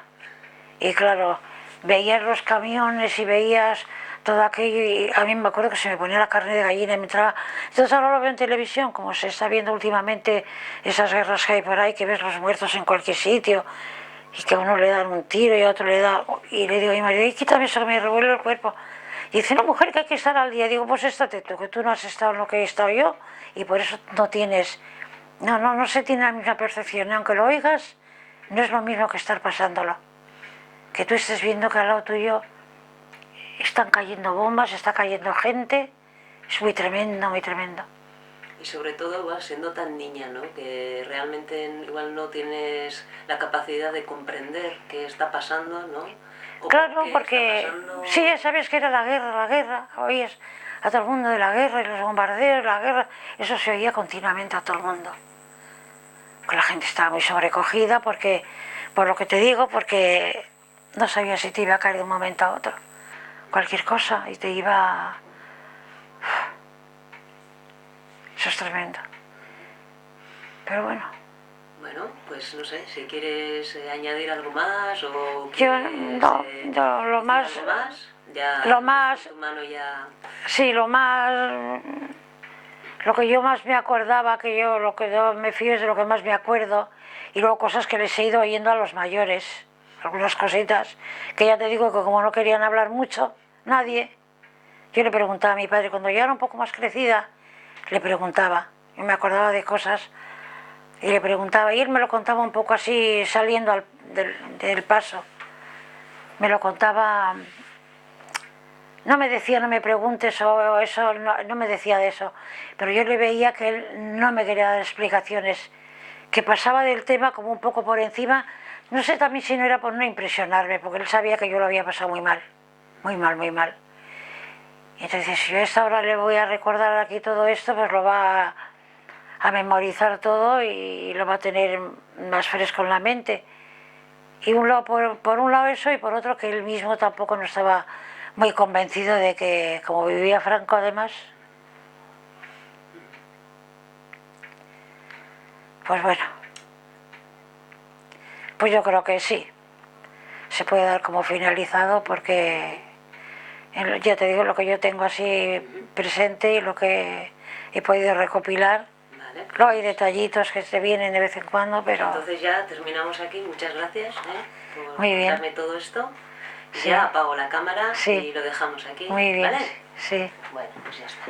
Speaker 2: Y claro, veías los camiones y veías todo aquello, y a mí me acuerdo que se me ponía la carne de gallina y me entraba. Entonces ahora lo veo en televisión, como se está viendo últimamente esas guerras que hay por ahí, que ves los muertos en cualquier sitio, y que a uno le dan un tiro y a otro le da... Y le digo a mi marido, quítame eso que me revuelve el cuerpo. Dice, no, mujer, que hay que estar al día. Digo, pues estate tú, que tú no has estado en lo que he estado yo y por eso no tienes... No se tiene la misma percepción. Y aunque lo oigas, no es lo mismo que estar pasándolo. Que tú estés viendo que al lado tuyo están cayendo bombas, está cayendo gente. Es muy tremendo, muy tremendo.
Speaker 1: Y sobre todo vas siendo tan niña, ¿no? Que realmente igual no tienes la capacidad de comprender qué está pasando, ¿no? O
Speaker 2: Claro,
Speaker 1: qué
Speaker 2: porque
Speaker 1: está pasando...
Speaker 2: sí, ya sabes que era la guerra, oías a todo el mundo de la guerra y los bombardeos, la guerra, eso se oía continuamente a todo el mundo. Que la gente estaba muy sobrecogida porque, por lo que te digo, porque no sabía si te iba a caer de un momento a otro. Cualquier cosa y te iba... Eso es tremendo. Pero bueno.
Speaker 1: Bueno, pues no sé, si quieres añadir algo más o
Speaker 2: Yo,
Speaker 1: quieres
Speaker 2: no, lo más...
Speaker 1: algo más, ya
Speaker 2: Lo más...
Speaker 1: tu mano ya...
Speaker 2: Sí, lo más... Lo que yo más me acordaba, lo que yo me fío es de lo que más me acuerdo, y luego cosas que les he ido oyendo a los mayores, algunas cositas, que ya te digo que como no querían hablar mucho, nadie, yo le preguntaba a mi padre, cuando ya era un poco más crecida, le preguntaba, yo me acordaba de cosas, y le preguntaba, y él me lo contaba un poco así, saliendo del paso, me lo contaba... No me decía, no me preguntes o eso, no me decía de eso, pero yo le veía que él no me quería dar explicaciones, que pasaba del tema como un poco por encima, no sé también si no era por no impresionarme, porque él sabía que yo lo había pasado muy mal, muy mal, muy mal. Y entonces si yo a esta hora le voy a recordar aquí todo esto, pues lo va a memorizar todo y lo va a tener más fresco en la mente. Y por un lado eso y por otro que él mismo tampoco no estaba muy convencido de que, como vivía Franco además, pues bueno, pues yo creo que sí, se puede dar como finalizado porque ya te digo lo que yo tengo así presente y lo que he podido recopilar.
Speaker 1: Vale.
Speaker 2: Luego hay detallitos que se vienen de vez en cuando, pero...
Speaker 1: Entonces ya terminamos aquí, muchas gracias por
Speaker 2: Muy bien.
Speaker 1: contarme todo esto.
Speaker 2: Sí.
Speaker 1: Ya apago la cámara
Speaker 2: Sí.
Speaker 1: y lo dejamos aquí.
Speaker 2: Muy bien,
Speaker 1: ¿Vale?
Speaker 2: sí.
Speaker 1: Bueno, pues ya está.